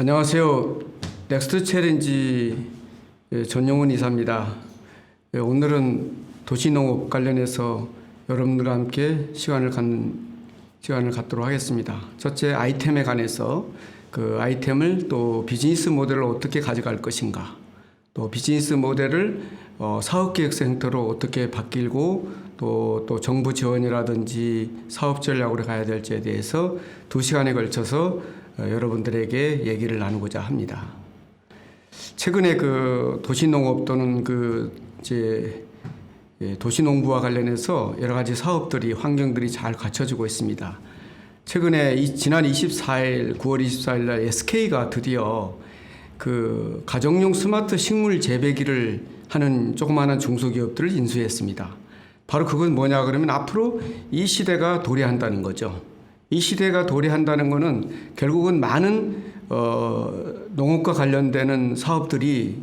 안녕하세요. 넥스트 챌린지 전용훈 이사입니다. 오늘은 도시농업 관련해서 여러분들과 함께 시간을 갖도록 하겠습니다. 첫째, 아이템에 관해서 그 아이템을 또 비즈니스 모델로 어떻게 가져갈 것인가, 또 비즈니스 모델을 사업계획서 형태로 어떻게 바뀌고 또 정부 지원이라든지 사업 전략으로 가야 될지에 대해서 2시간에 걸쳐서 여러분들에게 얘기를 나누고자 합니다. 최근에 그 도시농업 또는 도시농부와 관련해서 여러 가지 사업들이 환경들이 잘 갖춰지고 있습니다. 최근에 지난 9월 24일 날 SK가 드디어 그 가정용 스마트 식물 재배기를 하는 조그마한 중소기업들을 인수했습니다. 바로 그건 뭐냐 그러면 앞으로 이 시대가 도래한다는 거죠. 이 시대가 도래한다는 것은 결국은 많은 농업과 관련되는 사업들이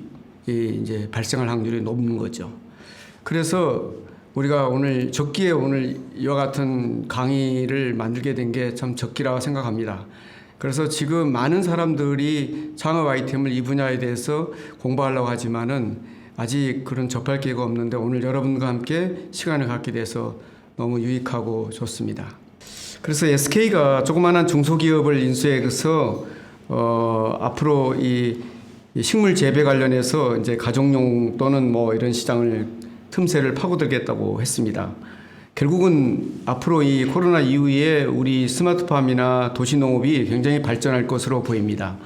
이제 발생할 확률이 높은 거죠. 그래서 우리가 오늘 적기에 오늘 이와 같은 강의를 만들게 된 게 참 적기라고 생각합니다. 그래서 지금 많은 사람들이 창업 아이템을 이 분야에 대해서 공부하려고 하지만은 아직 그런 접할 기회가 없는데 오늘 여러분과 함께 시간을 갖게 돼서 너무 유익하고 좋습니다. 그래서 SK가 조그마한 중소기업을 인수해서 앞으로 이 식물 재배 관련해서 이제 가정용 또는 뭐 이런 시장을 틈새를 파고들겠다고 했습니다. 결국은 앞으로 이 코로나 이후에 우리 스마트팜이나 도시농업이 굉장히 발전할 것으로 보입니다.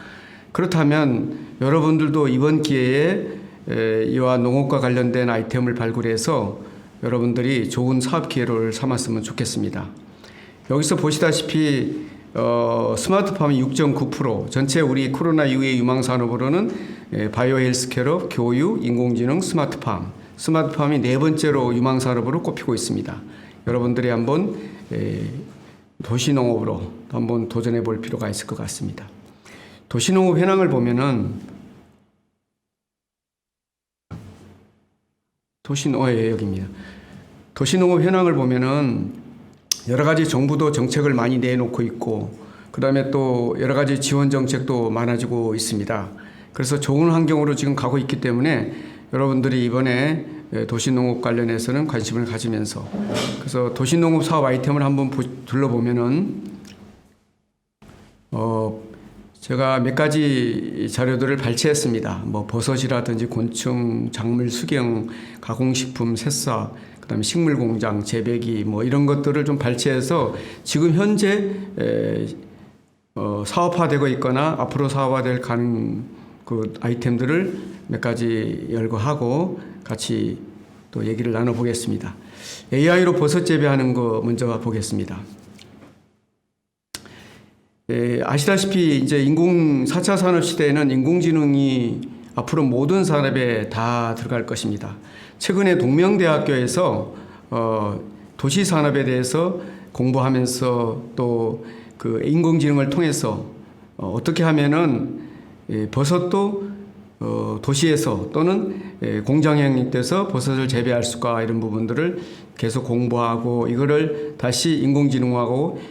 그렇다면 여러분들도 이번 기회에 이와 농업과 관련된 아이템을 발굴해서 여러분들이 좋은 사업 기회를 삼았으면 좋겠습니다. 여기서 보시다시피 스마트팜이 6.9%, 전체 우리 코로나 이후의 유망산업으로는 바이오 헬스케어, 교육, 인공지능, 스마트팜이 네 번째로 유망산업으로 꼽히고 있습니다. 여러분들이 한번 도시농업으로 한번 도전해 볼 필요가 있을 것 같습니다. 도시농업 현황을 보면은 여기입니다. 도시농업 현황을 보면은 여러 가지 정부도 정책을 많이 내놓고 있고 그다음에 또 여러 가지 지원 정책도 많아지고 있습니다. 그래서 좋은 환경으로 지금 가고 있기 때문에 여러분들이 이번에 도시농업 관련해서는 관심을 가지면서 그래서 도시농업 사업 아이템을 한번 둘러보면은 제가 몇 가지 자료들을 발췌했습니다. 뭐 버섯이라든지 곤충, 작물 수경, 가공식품, 새싹, 그다음에 식물 공장, 재배기 뭐 이런 것들을 좀 발췌해서 지금 현재 사업화되고 있거나 앞으로 사업화될 가능 그 아이템들을 몇 가지 열거하고 같이 또 얘기를 나눠보겠습니다. AI로 버섯 재배하는 거 먼저 보겠습니다. 아시다시피 이제 4차 산업 시대에는 인공지능이 앞으로 모든 산업에 다 들어갈 것입니다. 최근에 동명대학교에서 도시 산업에 대해서 공부하면서 또 그 인공지능을 통해서 어떻게 하면은 버섯도 도시에서 또는 공장에 형성돼서 버섯을 재배할 수가 이런 부분들을 계속 공부하고 이거를 다시 인공지능하고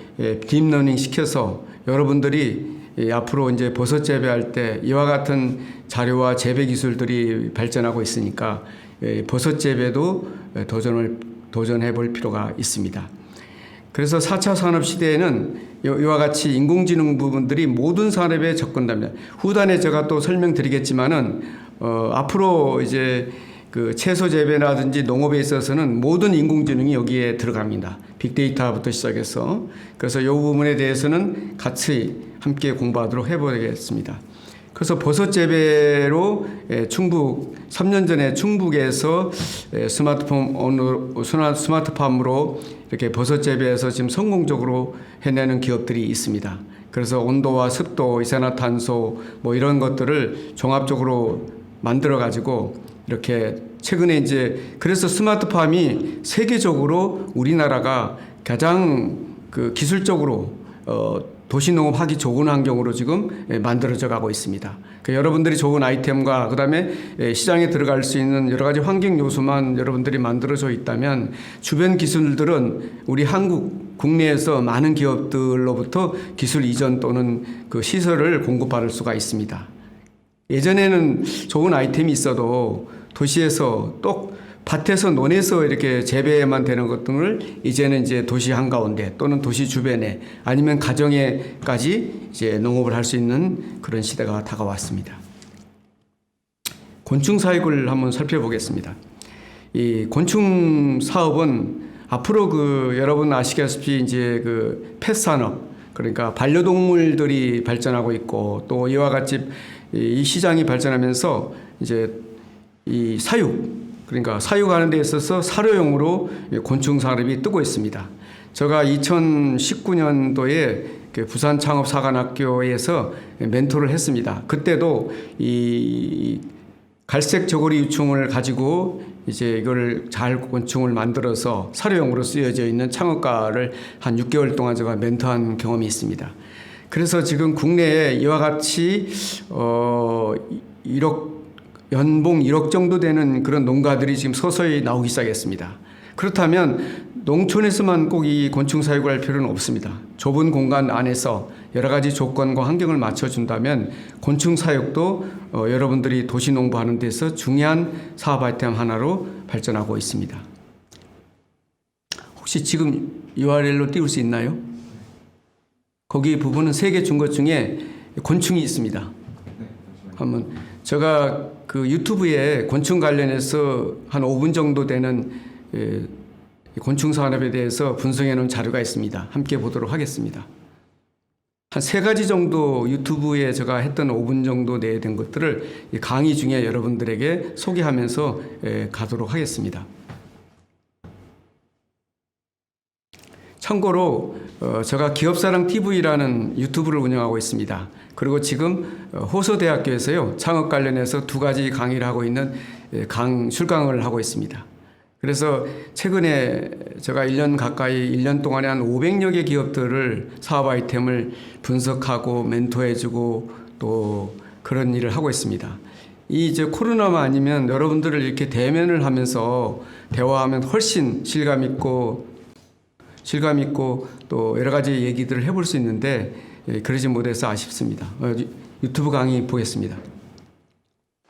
딥러닝 시켜서 여러분들이 앞으로 이제 버섯 재배할 때 이와 같은 자료와 재배 기술들이 발전하고 있으니까 버섯 재배도 도전해 볼 필요가 있습니다. 그래서 4차 산업 시대에는 이와 같이 인공지능 부분들이 모든 산업에 접근됩니다. 후단에 제가 또 설명드리겠지만은 앞으로 이제 그 채소 재배라든지 농업에 있어서는 모든 인공지능이 여기에 들어갑니다. 빅데이터부터 시작해서 그래서 이 부분에 대해서는 같이 함께 공부하도록 해보겠습니다. 그래서 버섯 재배로 충북 3년 전에 충북에서 스마트팜으로 이렇게 버섯 재배해서 지금 성공적으로 해내는 기업들이 있습니다. 그래서 온도와 습도, 이산화탄소 뭐 이런 것들을 종합적으로 만들어 가지고 이렇게 최근에 이제 그래서 스마트팜이 세계적으로 우리나라가 가장 그 기술적으로 도시농업하기 좋은 환경으로 지금 만들어져 가고 있습니다. 여러분들이 좋은 아이템과 그다음에 시장에 들어갈 수 있는 여러 가지 환경 요소만 여러분들이 만들어져 있다면 주변 기술들은 우리 한국 국내에서 많은 기업들로부터 기술 이전 또는 그 시설을 공급받을 수가 있습니다. 예전에는 좋은 아이템이 있어도 도시에서 또 밭에서 논에서 이렇게 재배만 되는 것들을 이제는 이제 도시 한가운데 또는 도시 주변에 아니면 가정에까지 이제 농업을 할 수 있는 그런 시대가 다가왔습니다. 곤충 사육을 한번 살펴보겠습니다. 이 곤충 사업은 앞으로 여러분 아시다시피 이제 펫 산업, 그러니까 반려동물들이 발전하고 있고 또 이와 같이 이 시장이 발전하면서 이제 이 사육, 그러니까 사육하는 데 있어서 사료용으로 곤충 산업이 뜨고 있습니다. 제가 2019년도에 부산 창업사관학교에서 멘토를 했습니다. 그때도 이 갈색 저고리 유충을 가지고 이제 이걸 잘 곤충을 만들어서 사료용으로 쓰여져 있는 창업가를 한 6개월 동안 제가 멘토한 경험이 있습니다. 그래서 지금 국내에 이와 같이 연봉 1억 정도 되는 그런 농가들이 지금 서서히 나오기 시작했습니다. 그렇다면 농촌에서만 꼭 이 곤충 사육을 할 필요는 없습니다. 좁은 공간 안에서 여러 가지 조건과 환경을 맞춰준다면 곤충 사육도 여러분들이 도시 농부하는 데서 중요한 사업 아이템 하나로 발전하고 있습니다. 혹시 지금 URL로 띄울 수 있나요? 거기 부분은 3개 준 것 중에 곤충이 있습니다. 한번 제가 유튜브에 곤충 관련해서 한 5분 정도 되는 곤충 산업에 대해서 분석해 놓은 자료가 있습니다. 함께 보도록 하겠습니다. 한 3가지 정도 유튜브에 제가 했던 5분 정도 내에 된 것들을 강의 중에 여러분들에게 소개하면서 가도록 하겠습니다. 참고로 제가 기업사랑TV라는 유튜브를 운영하고 있습니다. 그리고 지금 호서대학교에서요 창업 관련해서 2가지 강의를 하고 있는 출강을 하고 있습니다. 그래서 최근에 제가 1년 가까이 1년 동안에 한 500여 개 기업들을 사업 아이템을 분석하고 멘토해주고 또 그런 일을 하고 있습니다. 이제 코로나만 아니면 여러분들을 이렇게 대면을 하면서 대화하면 훨씬 실감 있고 또 여러 가지 얘기들을 해볼 수 있는데 그러지 못해서 아쉽습니다. 유튜브 강의 보겠습니다.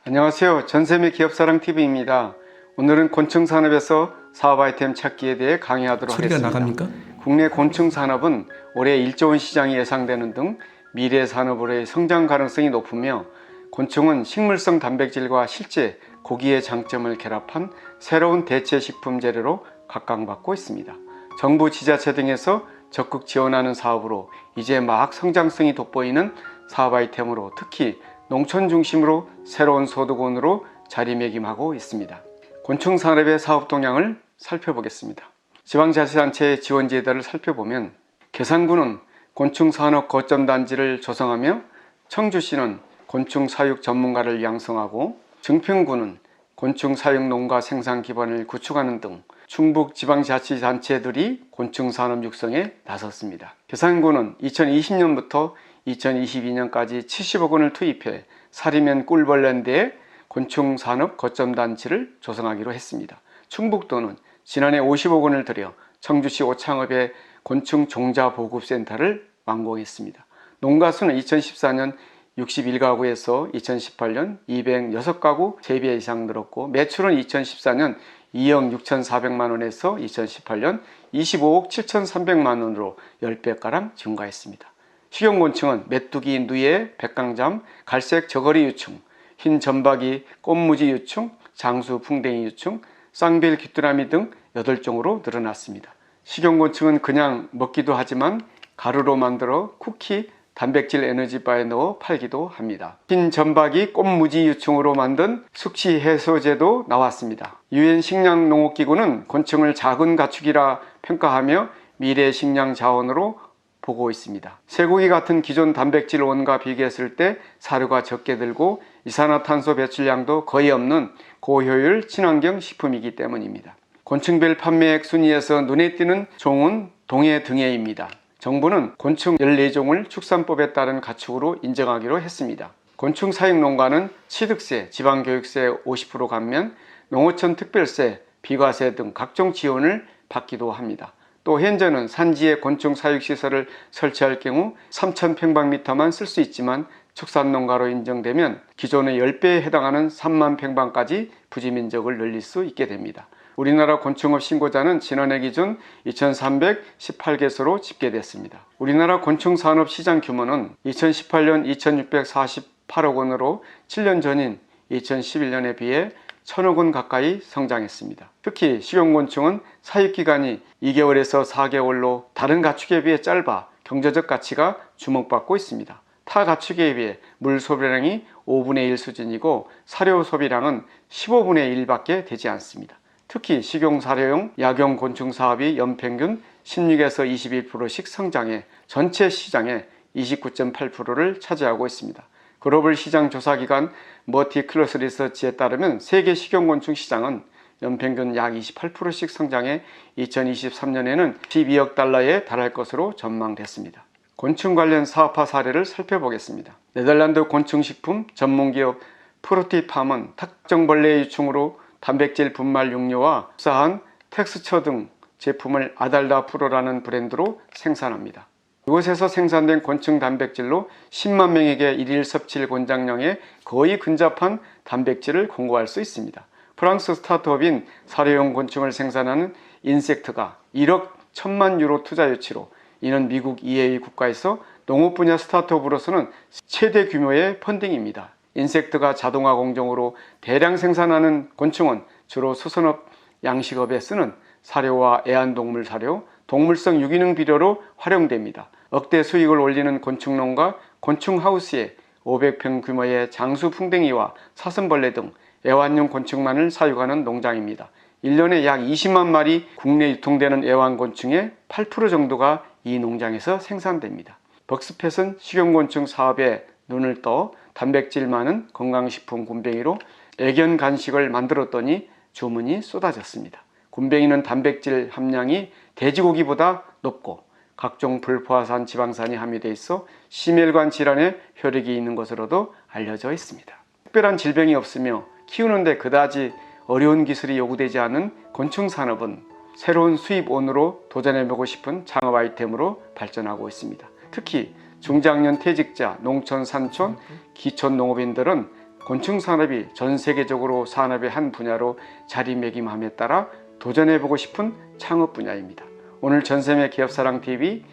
안녕하세요. 전샘의 기업사랑TV입니다. 오늘은 곤충 산업에서 사업 아이템 찾기에 대해 강의하도록 하겠습니다. 소리가 나갑니까? 국내 곤충 산업은 올해 1조 원 시장이 예상되는 등 미래 산업으로의 성장 가능성이 높으며 곤충은 식물성 단백질과 실제 고기의 장점을 결합한 새로운 대체 식품 재료로 각광받고 있습니다. 정부, 지자체 등에서 적극 지원하는 사업으로 이제 막 성장성이 돋보이는 사업 아이템으로 특히 농촌 중심으로 새로운 소득원으로 자리매김하고 있습니다. 곤충 산업의 사업 동향을 살펴보겠습니다. 지방자치단체의 지원제도를 살펴보면 계산군은 곤충 산업 거점 단지를 조성하며 청주시는 곤충 사육 전문가를 양성하고 증평군은 곤충 사육 농가 생산 기반을 구축하는 등 충북 지방자치단체들이 곤충 산업 육성에 나섰습니다. 계산군은 2020년부터 2022년까지 70억 원을 투입해 사리면 꿀벌랜드에 곤충 산업 거점 단지를 조성하기로 했습니다. 충북도는 지난해 50억 원을 들여 청주시 오창읍에 곤충 종자 보급센터를 완공했습니다. 농가 수는 2014년 61가구에서 2018년 206가구 3배 이상 늘었고 매출은 2014년 2억 6,400만 원에서 2018년 25억 7,300만 원으로 10배가량 증가했습니다. 식용곤충은 메뚜기, 누에, 백강잠, 갈색 저고리 유충, 흰 점박이, 꽃무지 유충, 장수 풍뎅이 유충, 쌍별 귀뚜라미 등 8종으로 늘어났습니다. 식용곤충은 그냥 먹기도 하지만 가루로 만들어 쿠키, 단백질 에너지바에 넣어 팔기도 합니다. 흰 점박이, 꽃무지 유충으로 만든 숙취 해소제도 나왔습니다. 유엔 식량농업기구는 곤충을 작은 가축이라 평가하며 미래 식량 자원으로 보고 있습니다. 쇠고기 같은 기존 단백질 원과 비교했을 때 사료가 적게 들고 이산화탄소 배출량도 거의 없는 고효율 친환경 식품이기 때문입니다. 곤충별 판매액 순위에서 눈에 띄는 종은 동해 등해입니다. 정부는 곤충 14종을 축산법에 따른 가축으로 인정하기로 했습니다. 곤충 사육 농가는 취득세, 지방교육세 50% 감면, 농어촌 특별세, 비과세 등 각종 지원을 받기도 합니다. 또 현재는 산지에 곤충 사육시설을 설치할 경우 3,000평방미터만 쓸 수 있지만 축산농가로 인정되면 기존의 10배에 해당하는 3만 평방까지 부지면적을 늘릴 수 있게 됩니다. 우리나라 곤충업 신고자는 지난해 기준 2,318개소로 집계됐습니다. 우리나라 곤충산업 시장 규모는 2018년 2,648억 원으로 7년 전인 2011년에 비해 1,000억 원 가까이 성장했습니다. 특히 식용곤충은 사육기간이 2개월에서 4개월로 다른 가축에 비해 짧아 경제적 가치가 주목받고 있습니다. 타 가축에 비해 물 소비량이 5분의 1 수준이고 사료 소비량은 15분의 1밖에 되지 않습니다. 특히 식용사료용 약용 곤충 사업이 연평균 16에서 21%씩 성장해 전체 시장의 29.8%를 차지하고 있습니다. 글로벌 시장 조사기관 머티클러스 리서치에 따르면 세계 식용곤충 시장은 연평균 약 28%씩 성장해 2023년에는 12억 달러에 달할 것으로 전망됐습니다. 곤충 관련 사업화 사례를 살펴보겠습니다. 네덜란드 곤충식품 전문기업 프로티팜은 특정 벌레 유충으로 단백질 분말 육료와 흡사한 텍스처 등 제품을 아달다 프로라는 브랜드로 생산합니다. 이곳에서 생산된 곤충 단백질로 10만 명에게 일일 섭취 권장량에 거의 근접한 단백질을 공급할 수 있습니다. 프랑스 스타트업인 사료용 곤충을 생산하는 인섹트가 1억 1천만 유로 투자 유치로 이는 미국 EA 국가에서 농업 분야 스타트업으로서는 최대 규모의 펀딩입니다. 인섹트가 자동화 공정으로 대량 생산하는 곤충은 주로 수산업 양식업에 쓰는 사료와 애완동물 사료, 동물성 유기농 비료로 활용됩니다. 억대 수익을 올리는 곤충농가 곤충하우스에 500평 규모의 장수풍뎅이와 사슴벌레 등 애완용 곤충만을 사육하는 농장입니다. 1년에 약 20만 마리 국내 유통되는 애완곤충의 8% 정도가 이 농장에서 생산됩니다. 벅스팻은 식용곤충 사업에 눈을 떠 단백질 많은 건강식품 굼벵이로 애견 간식을 만들었더니 주문이 쏟아졌습니다. 굼벵이는 단백질 함량이 돼지고기보다 높고 각종 불포화산 지방산이 함유되어 있어 심혈관 질환에 효력이 있는 것으로도 알려져 있습니다. 특별한 질병이 없으며 키우는데 그다지 어려운 기술이 요구되지 않은 곤충 산업은 새로운 수입원으로 도전해보고 싶은 창업 아이템으로 발전하고 있습니다. 특히 중장년 퇴직자, 농촌, 산촌, 기촌 농업인들은 곤충 산업이 전 세계적으로 산업의 한 분야로 자리매김함에 따라 도전해보고 싶은 창업 분야입니다. 오늘 전샘의 기업사랑TV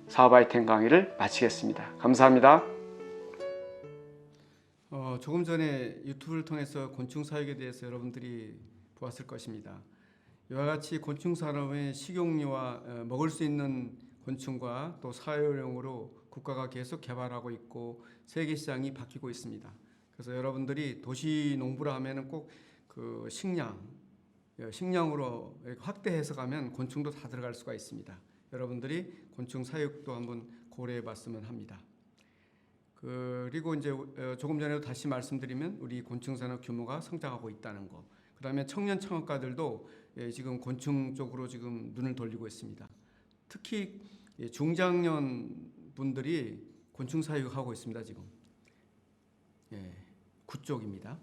사업 아이템 강의를 마치겠습니다. 감사합니다. 조금 전에 유튜브를 통해서 곤충 사육에 대해서 여러분들이 보았을 것입니다. 이와 같이 곤충 산업의 식용유와 먹을 수 있는 곤충과 또 사료용으로 국가가 계속 개발하고 있고 세계 시장이 바뀌고 있습니다. 그래서 여러분들이 도시 농부라 하면은 꼭 그 식량으로 확대해서 가면 곤충도 다 들어갈 수가 있습니다. 여러분들이 곤충 사육도 한번 고려해 봤으면 합니다. 그리고 이제 조금 전에도 다시 말씀드리면 우리 곤충 산업 규모가 성장하고 있다는 거. 그다음에 청년 창업가들도 지금 곤충 쪽으로 지금 눈을 돌리고 있습니다. 특히 중장년 분들이 곤충 사육하고 있습니다. 지금 구쪽입니다.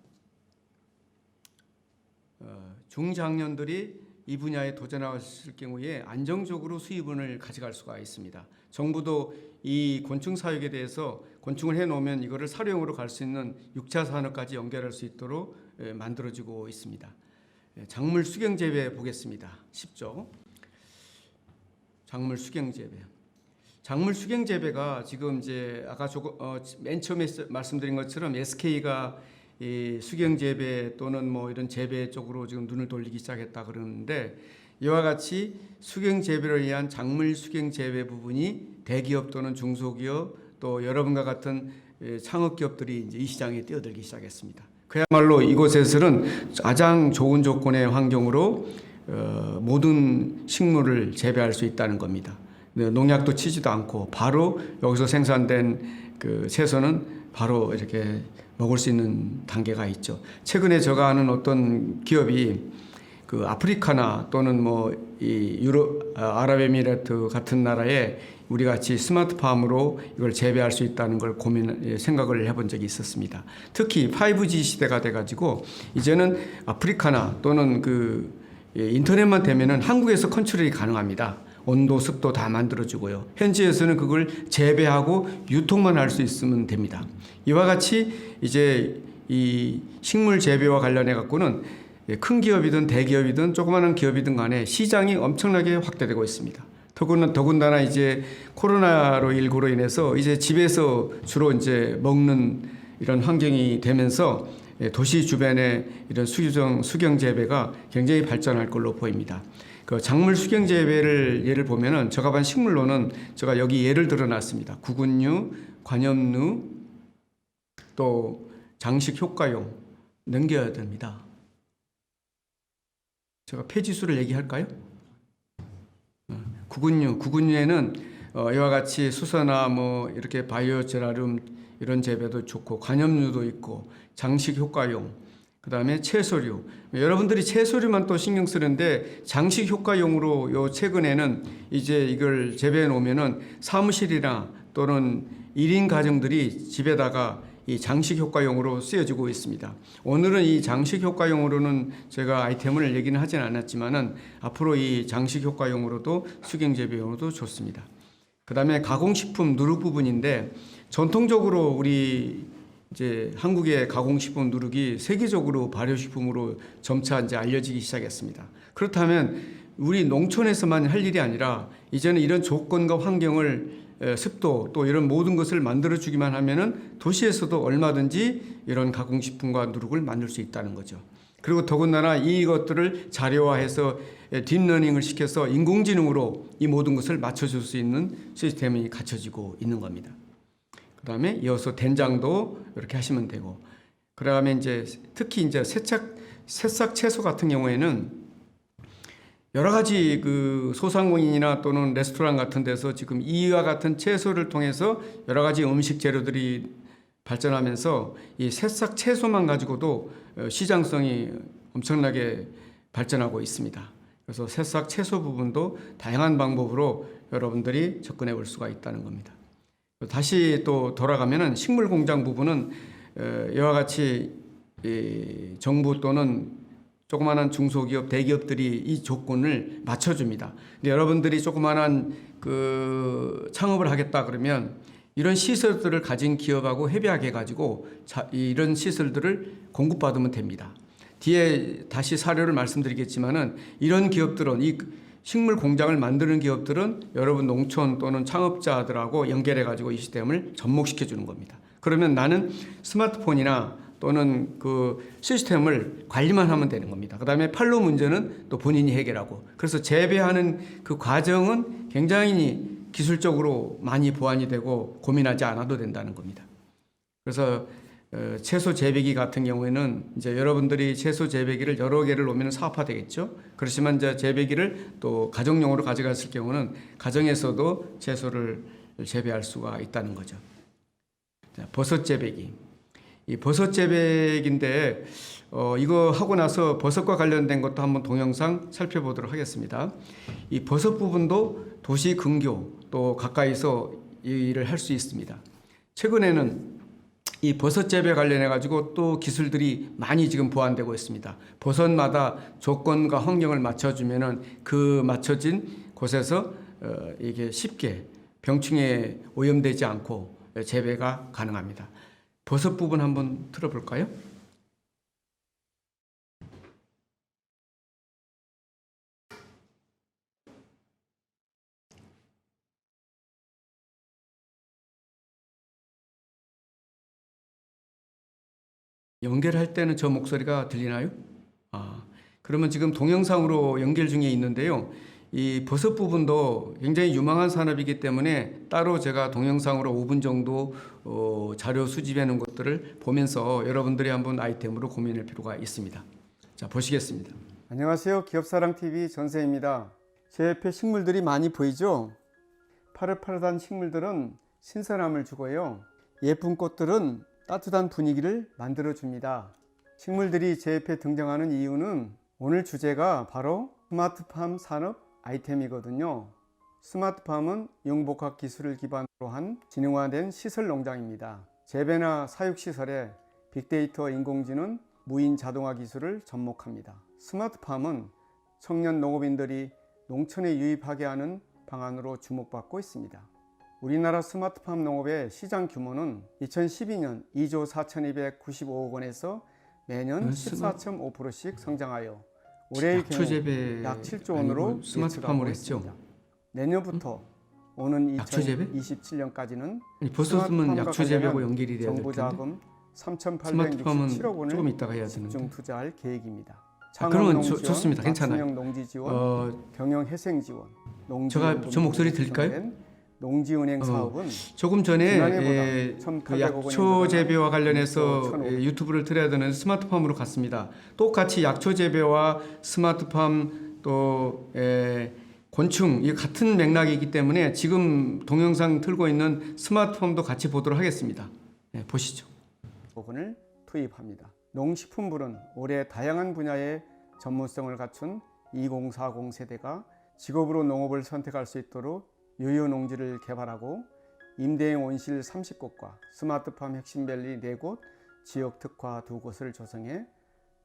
중장년들이 이 분야에 도전하실 경우에 안정적으로 수입원을 가져갈 수가 있습니다. 정부도 이 곤충 사육에 대해서 곤충을 해놓으면 이거를 사료용으로 갈 수 있는 6차 산업까지 연결할 수 있도록 만들어지고 있습니다. 작물 수경 재배 보겠습니다. 10조. 작물 수경 재배. 작물 수경 재배가 지금 이제 아까 맨 처음에 말씀드린 것처럼 SK가 이 수경 재배 또는 뭐 이런 재배 쪽으로 지금 눈을 돌리기 시작했다 그러는데 이와 같이 수경 재배를 위한 작물 수경 재배 부분이 대기업 또는 중소기업 또 여러분과 같은 창업 기업들이 이제 이 시장에 뛰어들기 시작했습니다. 그야말로 이곳에서는 가장 좋은 조건의 환경으로 모든 식물을 재배할 수 있다는 겁니다. 농약도 치지도 않고 바로 여기서 생산된 그 채소는 바로 이렇게 먹을 수 있는 단계가 있죠. 최근에 제가 아는 어떤 기업이 그 아프리카나 또는 뭐 이 아랍에미레이트 같은 나라에 우리 같이 스마트팜으로 이걸 재배할 수 있다는 걸 생각을 해본 적이 있었습니다. 특히 5G 시대가 돼가지고 이제는 아프리카나 또는 그 인터넷만 되면은 한국에서 컨트롤이 가능합니다. 온도, 습도 다 만들어주고요. 현지에서는 그걸 재배하고 유통만 할 수 있으면 됩니다. 이와 같이 이제 이 식물 재배와 관련해 갖고는 큰 기업이든 대기업이든 조그마한 기업이든 간에 시장이 엄청나게 확대되고 있습니다. 더군다나 이제 코로나19로 인해서 이제 집에서 주로 이제 먹는 이런 환경이 되면서 도시 주변에 이런 수경 재배가 굉장히 발전할 걸로 보입니다. 그 작물 수경 재배를 예를 보면은 제가 본 식물로는 제가 여기 예를 들어 놨습니다. 구근류, 관엽류, 또 장식 효과용 넘겨야 됩니다. 제가 폐지수를 얘기할까요? 구근류에는 이와 같이 수서나 뭐 이렇게 바이오제라늄 이런 재배도 좋고 관엽류도 있고 장식 효과용, 그 다음에 채소류. 여러분들이 채소류만 또 신경 쓰는데 장식 효과용으로 요 최근에는 이제 이걸 재배해 놓으면은 사무실이나 또는 1인 가정들이 집에다가 이 장식 효과용으로 쓰여지고 있습니다. 오늘은 이 장식 효과용으로는 제가 아이템을 얘기는 하진 않았지만은 앞으로 이 장식 효과용으로도 수경 재배용으로도 좋습니다. 그 다음에 가공식품 누룩 부분인데 전통적으로 우리 이제 한국의 가공식품 누룩이 세계적으로 발효식품으로 점차 이제 알려지기 시작했습니다. 그렇다면 우리 농촌에서만 할 일이 아니라 이제는 이런 조건과 환경을 습도 또 이런 모든 것을 만들어주기만 하면은 도시에서도 얼마든지 이런 가공식품과 누룩을 만들 수 있다는 거죠. 그리고 더군다나 이것들을 자료화해서 딥러닝을 시켜서 인공지능으로 이 모든 것을 맞춰줄 수 있는 시스템이 갖춰지고 있는 겁니다. 그 다음에 이어서 된장도 이렇게 하시면 되고, 그 다음에 이제 특히 이제 새싹 채소 같은 경우에는 여러 가지 그 소상공인이나 또는 레스토랑 같은 데서 지금 이와 같은 채소를 통해서 여러 가지 음식 재료들이 발전하면서 이 새싹 채소만 가지고도 시장성이 엄청나게 발전하고 있습니다. 그래서 새싹 채소 부분도 다양한 방법으로 여러분들이 접근해 볼 수가 있다는 겁니다. 다시 또 돌아가면은 식물 공장 부분은 이와 같이 정부 또는 조그마한 중소기업, 대기업들이 이 조건을 맞춰줍니다. 근데 여러분들이 조그마한 그 창업을 하겠다 그러면 이런 시설들을 가진 기업하고 협의하게 해가지고 이런 시설들을 공급받으면 됩니다. 뒤에 다시 사례를 말씀드리겠지만은 이런 기업들은 이 식물 공장을 만드는 기업들은 여러분 농촌 또는 창업자들하고 연결해가지고 이 시스템을 접목시켜 주는 겁니다. 그러면 나는 스마트폰이나 또는 그 시스템을 관리만 하면 되는 겁니다. 그 다음에 판로 문제는 또 본인이 해결하고, 그래서 재배하는 그 과정은 굉장히 기술적으로 많이 보완이 되고 고민하지 않아도 된다는 겁니다. 그래서 채소 재배기 같은 경우에는 이제 여러분들이 채소 재배기를 여러 개를 놓으면 사업화 되겠죠. 그렇지만 이제 재배기를 또 가정용으로 가져갔을 경우는 가정에서도 채소를 재배할 수가 있다는 거죠. 자, 버섯 재배기. 이 버섯 재배기인데 이거 하고 나서 버섯과 관련된 것도 한번 동영상 살펴보도록 하겠습니다. 이 버섯 부분도 도시 근교 또 가까이서 이 일을 할 수 있습니다. 최근에는 이 버섯 재배 관련해 가지고 또 기술들이 많이 지금 보완되고 있습니다. 버섯마다 조건과 환경을 맞춰주면은 그 맞춰진 곳에서 이게 쉽게 병충해에 오염되지 않고 재배가 가능합니다. 버섯 부분 한번 틀어볼까요? 연결할 때는 저 목소리가 들리나요? 그러면 지금 동영상으로 연결 중에 있는데요. 이 버섯 부분도 굉장히 유망한 산업이기 때문에 따로 제가 동영상으로 5분 정도 자료 수집해 놓은 것들을 보면서 여러분들이 한번 아이템으로 고민할 필요가 있습니다. 자, 보시겠습니다. 안녕하세요. 기업사랑TV 전세입니다. 제 옆에 식물들이 많이 보이죠? 파릇파릇한 식물들은 신선함을 주고요. 예쁜 꽃들은 따뜻한 분위기를 만들어 줍니다. 식물들이 제 옆에 등장하는 이유는 오늘 주제가 바로 스마트팜 산업 아이템이거든요. 스마트팜은 융복합 기술을 기반으로 한 지능화된 시설 농장입니다. 재배나 사육시설에 빅데이터, 인공지능, 무인 자동화 기술을 접목합니다. 스마트팜은 청년 농업인들이 농촌에 유입하게 하는 방안으로 주목받고 있습니다. 우리나라 스마트팜 농업의 시장 규모는 2012년 2조 4,295억 원에서 매년 14.5%씩 성장하여 올해의 경우 약 7조 원으로 스마트팜으로 했죠. 내년부터 오는 약초재배? 2027년까지는 벌써 쓰면 약초재배하고 연결이 돼야 될 정부 텐데. 자금 스마트팜은 3,867억 원을 조금 이따가 해야 되는데. 집중 투자할 계획입니다. 그러면 좋습니다. 괜찮아요. 맞춤형 농지 지원, 경영 회생 지원, 제가 저 목소리 들을까요? 농지은행 사업은 조금 전에 지난해보다 그 약초 재배와 관련해서 유튜브를 틀어야 되는 스마트팜으로 갔습니다. 똑같이 약초 재배와 스마트팜 또 곤충 이 같은 맥락이기 때문에 지금 동영상 틀고 있는 스마트팜도 같이 보도록 하겠습니다. 보시죠. 원을 투입합니다. 농식품부는 올해 다양한 분야의 전문성을 갖춘 2040 세대가 직업으로 농업을 선택할 수 있도록 유효농지를 개발하고 임대형 온실 30곳과 스마트팜 핵심밸리 4곳, 지역 특화 2곳을 조성해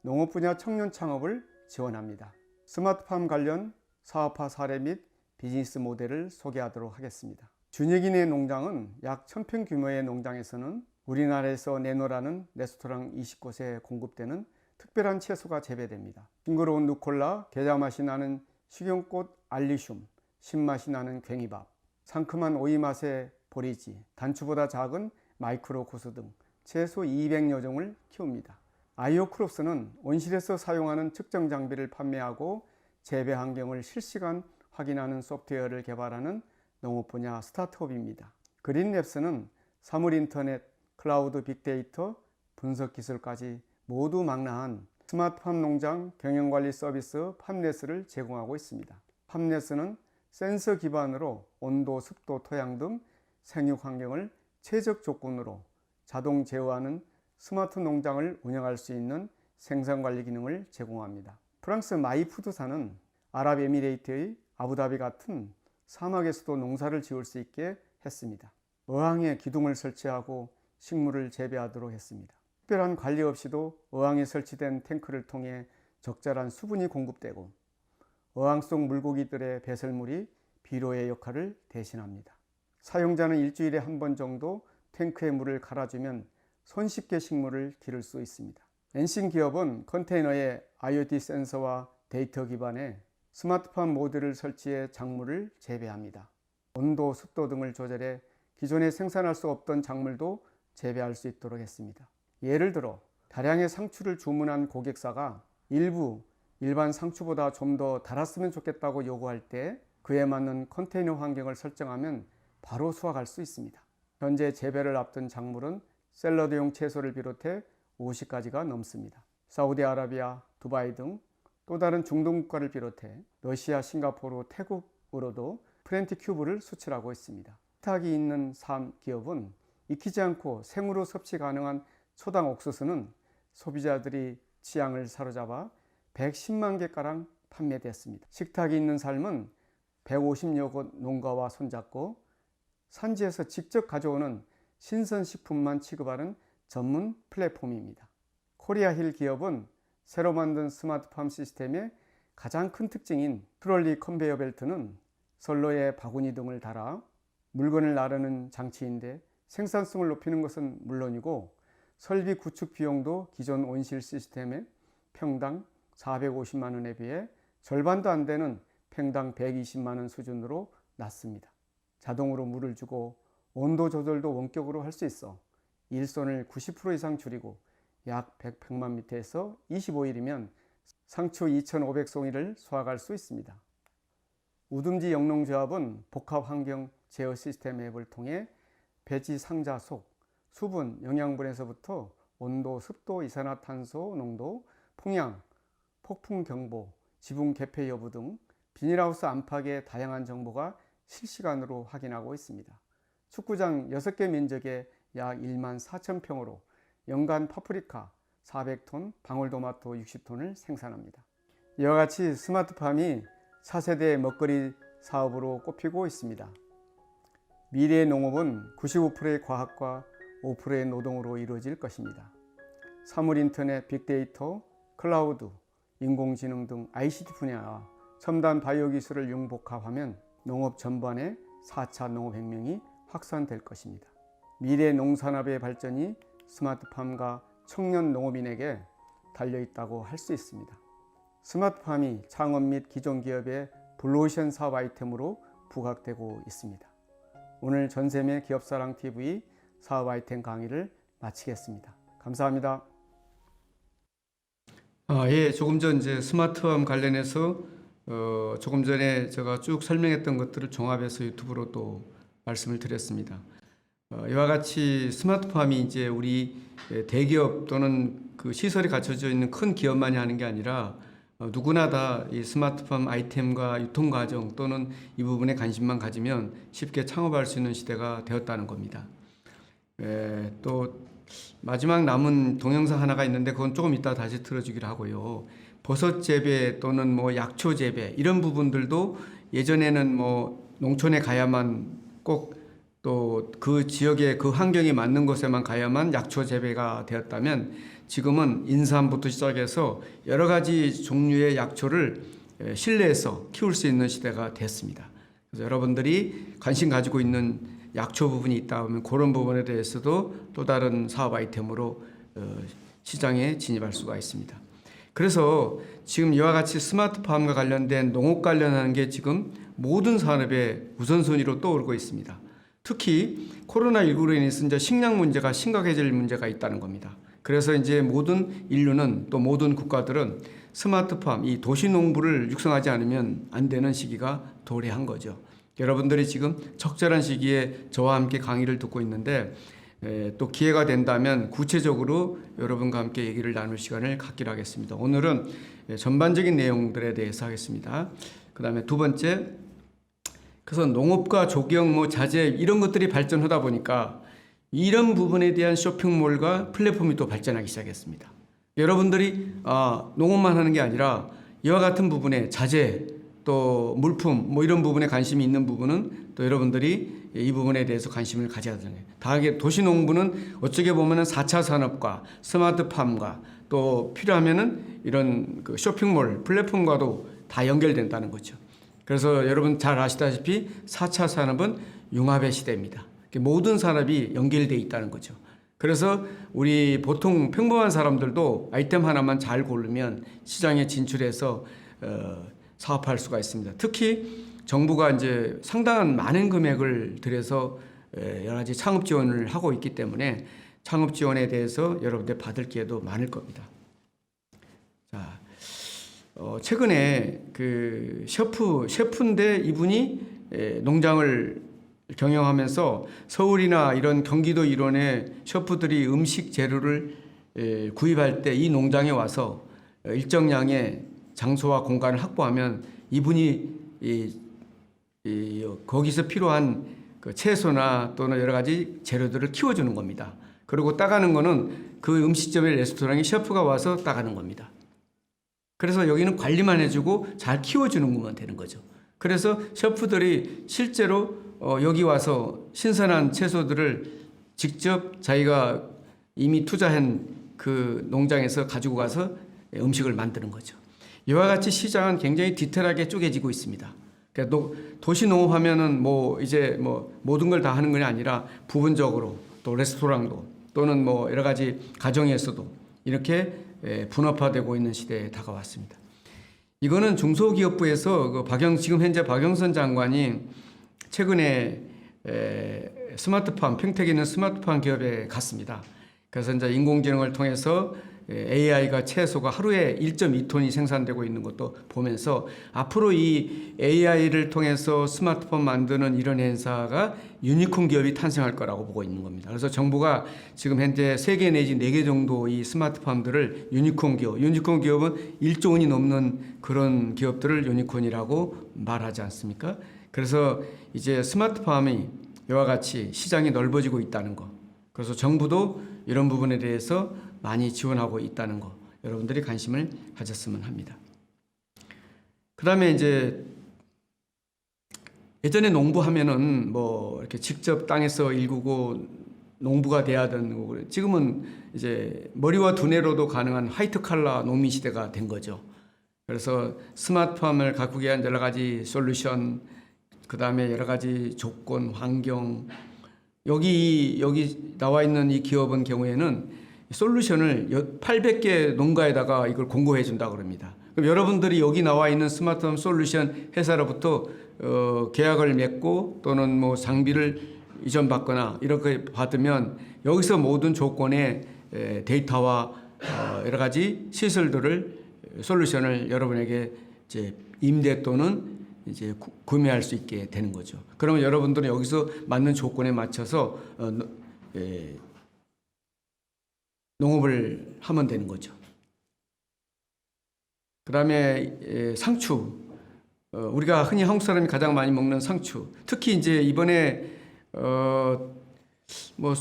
농업 분야 청년 창업을 지원합니다. 스마트팜 관련 사업화 사례 및 비즈니스 모델을 소개하도록 하겠습니다. 준혁이네 농장은 약 1000평 규모의 농장에서는 우리나라에서 네노라는 레스토랑 20곳에 공급되는 특별한 채소가 재배됩니다. 싱그러운 루꼴라, 게자 맛이 나는 식용꽃 알리슘, 신맛이 나는 괭이밥, 상큼한 오이 맛의 보리지, 단추보다 작은 마이크로코스 등 채소 200여 종을 키웁니다. 아이오크롭스는 온실에서 사용하는 측정 장비를 판매하고 재배 환경을 실시간 확인하는 소프트웨어를 개발하는 농업 분야 스타트업입니다. 그린랩스는 사물 인터넷, 클라우드 빅데이터, 분석 기술까지 모두 망라한 스마트팜 농장 경영관리 서비스 팜네스를 제공하고 있습니다. 팜네스는 센서 기반으로 온도, 습도, 토양 등 생육 환경을 최적 조건으로 자동 제어하는 스마트 농장을 운영할 수 있는 생산관리 기능을 제공합니다. 프랑스 마이푸드사는 아랍에미레이트의 아부다비 같은 사막에서도 농사를 지을 수 있게 했습니다. 어항에 기둥을 설치하고 식물을 재배하도록 했습니다. 특별한 관리 없이도 어항에 설치된 탱크를 통해 적절한 수분이 공급되고 어항 속 물고기들의 배설물이 비료의 역할을 대신합니다. 사용자는 일주일에 한 번 정도 탱크에 물을 갈아주면 손쉽게 식물을 기를 수 있습니다. 엔신 기업은 컨테이너에 IoT 센서와 데이터 기반의 스마트팜 모듈을 설치해 작물을 재배합니다. 온도, 습도 등을 조절해 기존에 생산할 수 없던 작물도 재배할 수 있도록 했습니다. 예를 들어 다량의 상추를 주문한 고객사가 일부 일반 상추보다 좀 더 달았으면 좋겠다고 요구할 때 그에 맞는 컨테이너 환경을 설정하면 바로 수확할 수 있습니다. 현재 재배를 앞둔 작물은 샐러드용 채소를 비롯해 50가지가 넘습니다. 사우디아라비아, 두바이 등 또 다른 중동 국가를 비롯해 러시아, 싱가포르, 태국으로도 프렌티 큐브를 수출하고 있습니다. 식탁이 있는 삶 기업은 익히지 않고 생으로 섭취 가능한 초당 옥수수는 소비자들이 취향을 사로잡아 110만 개가량 판매됐습니다. 식탁이 있는 삶은 150여 곳 농가와 손잡고 산지에서 직접 가져오는 신선식품만 취급하는 전문 플랫폼입니다. 코리아힐 기업은 새로 만든 스마트팜 시스템의 가장 큰 특징인 트롤리 컨베이어 벨트는 선로에 바구니 등을 달아 물건을 나르는 장치인데 생산성을 높이는 것은 물론이고 설비 구축 비용도 기존 온실 시스템의 평당 450만 원에 비해 절반도 안 되는 평당 120만 원 수준으로 낮습니다. 자동으로 물을 주고 온도 조절도 원격으로 할 수 있어 일손을 90% 이상 줄이고 약 100평만 미터에서 25일이면 상추 2,500송이를 수확할 수 있습니다. 우듬지 영농조합은 복합 환경 제어 시스템 앱을 통해 배지 상자 속 수분, 영양분에서부터 온도, 습도, 이산화탄소 농도, 풍향, 폭풍 경보, 지붕 개폐 여부 등 비닐하우스 안팎의 다양한 정보가 실시간으로 확인하고 있습니다. 축구장 6개 면적에 약 1만 4천 평으로 연간 파프리카 400톤, 방울토마토 60톤을 생산합니다. 이와 같이 스마트팜이 차세대 먹거리 사업으로 꼽히고 있습니다. 미래의 농업은 95%의 과학과 5%의 노동으로 이루어질 것입니다. 사물인터넷, 빅데이터, 클라우드, 인공지능 등 ICT 분야와 첨단 바이오 기술을 융복합하면 농업 전반의 4차 농업혁명이 확산될 것입니다. 미래 농산업의 발전이 스마트팜과 청년 농업인에게 달려있다고 할 수 있습니다. 스마트팜이 창업 및 기존 기업의 블루오션 사업 아이템으로 부각되고 있습니다. 오늘 전샘의 기업사랑TV 사업 아이템 강의를 마치겠습니다. 감사합니다. 예, 조금 전 이제 스마트팜 관련해서 조금 전에 제가 쭉 설명했던 것들을 종합해서 유튜브로 또 말씀을 드렸습니다. 이와 같이 스마트팜이 이제 우리 대기업 또는 그 시설이 갖춰져 있는 큰 기업만이 하는 게 아니라 누구나 다 이 스마트팜 아이템과 유통 과정 또는 이 부분에 관심만 가지면 쉽게 창업할 수 있는 시대가 되었다는 겁니다. 또 마지막 남은 동영상 하나가 있는데 그건 조금 이따 다시 틀어주기로 하고요. 버섯 재배 또는 뭐 약초 재배 이런 부분들도 예전에는 뭐 농촌에 가야만 꼭 또 그 지역의 그 환경에 맞는 곳에만 가야만 약초 재배가 되었다면 지금은 인삼부터 시작해서 여러 가지 종류의 약초를 실내에서 키울 수 있는 시대가 됐습니다. 그래서 여러분들이 관심 가지고 있는 약초 부분이 있다 하면 그런 부분에 대해서도 또 다른 사업 아이템으로 시장에 진입할 수가 있습니다. 그래서 지금 이와 같이 스마트팜과 관련된 농업 관련하는 게 지금 모든 산업의 우선순위로 떠오르고 있습니다. 특히 코로나19로 인해서 이제 식량 문제가 심각해질 문제가 있다는 겁니다. 그래서 이제 모든 인류는 또 모든 국가들은 스마트팜, 이 도시농부를 육성하지 않으면 안 되는 시기가 도래한 거죠. 여러분들이 지금 적절한 시기에 저와 함께 강의를 듣고 있는데 또 기회가 된다면 구체적으로 여러분과 함께 얘기를 나눌 시간을 갖기로 하겠습니다. 오늘은 전반적인 내용들에 대해서 하겠습니다. 그 다음에 두 번째, 그래서 농업과 조경, 뭐 자재 이런 것들이 발전하다 보니까 이런 부분에 대한 쇼핑몰과 플랫폼이 또 발전하기 시작했습니다. 여러분들이 농업만 하는 게 아니라 이와 같은 부분에 자재 또 물품 뭐 이런 부분에 관심이 있는 부분은 또 여러분들이 이 부분에 대해서 관심을 가져야 되는 거예요. 다하게 도시농부는 어떻게 보면은 4차 산업과 스마트팜과 또 필요하면은 이런 그 쇼핑몰 플랫폼과도 다 연결된다는 거죠. 그래서 여러분 잘 아시다시피 4차 산업은 융합의 시대입니다. 모든 산업이 연결되어 있다는 거죠. 그래서 우리 보통 평범한 사람들도 아이템 하나만 잘 고르면 시장에 진출해서 사업할 수가 있습니다. 특히 정부가 이제 상당한 많은 금액을 들여서 여러 가지 창업 지원을 하고 있기 때문에 창업 지원에 대해서 여러분들 받을 기회도 많을 겁니다. 자, 최근에 그 셰프인데 이분이 농장을 경영하면서 서울이나 이런 경기도 일원의 셰프들이 음식 재료를 구입할 때 이 농장에 와서 일정량의 장소와 공간을 확보하면 이분이 거기서 필요한 그 채소나 또는 여러 가지 재료들을 키워주는 겁니다. 그리고 따가는 거는 그 음식점의 레스토랑에 셰프가 와서 따가는 겁니다. 그래서 여기는 관리만 해주고 잘 키워주는 것만 되는 거죠. 그래서 셰프들이 실제로 여기 와서 신선한 채소들을 직접 자기가 이미 투자한 그 농장에서 가지고 가서 음식을 만드는 거죠. 이와 같이 시장은 굉장히 디테일하게 쪼개지고 있습니다. 그러니까 도시 농업하면은 뭐 이제 뭐 모든 걸 다 하는 건 아니라 부분적으로 또 레스토랑도 또는 뭐 여러 가지 가정에서도 이렇게 분업화되고 있는 시대에 다가왔습니다. 이거는 중소기업부에서 지금 현재 박영선 장관이 최근에 스마트팜, 평택에 있는 스마트팜 기업에 갔습니다. 그래서 이제 인공지능을 통해서 AI가 채소가 하루에 1.2톤이 생산되고 있는 것도 보면서 앞으로 이 AI를 통해서 스마트폰 만드는 이런 행사가 유니콘 기업이 탄생할 거라고 보고 있는 겁니다. 그래서 정부가 지금 현재 3개 내지 4개 정도 이 스마트팜들을 유니콘 기업은 1조 원이 넘는 그런 기업들을 유니콘이라고 말하지 않습니까? 그래서 이제 스마트팜이 이와 같이 시장이 넓어지고 있다는 거. 그래서 정부도 이런 부분에 대해서 많이 지원하고 있다는 거 여러분들이 관심을 가졌으면 합니다. 그다음에 이제 예전에 농부하면은 뭐 이렇게 직접 땅에서 일구고 농부가 돼야 되는 거고, 지금은 이제 머리와 두뇌로도 가능한 화이트 칼라 농민 시대가 된 거죠. 그래서 스마트팜을 가꾸기 위한 여러 가지 솔루션, 그 다음에 여러 가지 조건, 환경, 여기 나와 있는 이 기업은 경우에는 솔루션을 800개 농가에다가 이걸 공고해 준다 그럽니다. 그럼 여러분들이 여기 나와 있는 스마트팜 솔루션 회사로부터 계약을 맺고 또는 뭐 장비를 이전받거나 이렇게 받으면 여기서 모든 조건의 데이터와 여러 가지 시설들을 솔루션을 여러분에게 이제 임대 또는 이제 구매할 수 있게 되는 거죠. 그러면 여러분들은 여기서 맞는 조건에 맞춰서 농업을 하면 되는 거죠. 그다음에 상추, 우리가 흔히 한국 사람이 가장 많이 먹는 상추, 특히 이제 이번에 뭐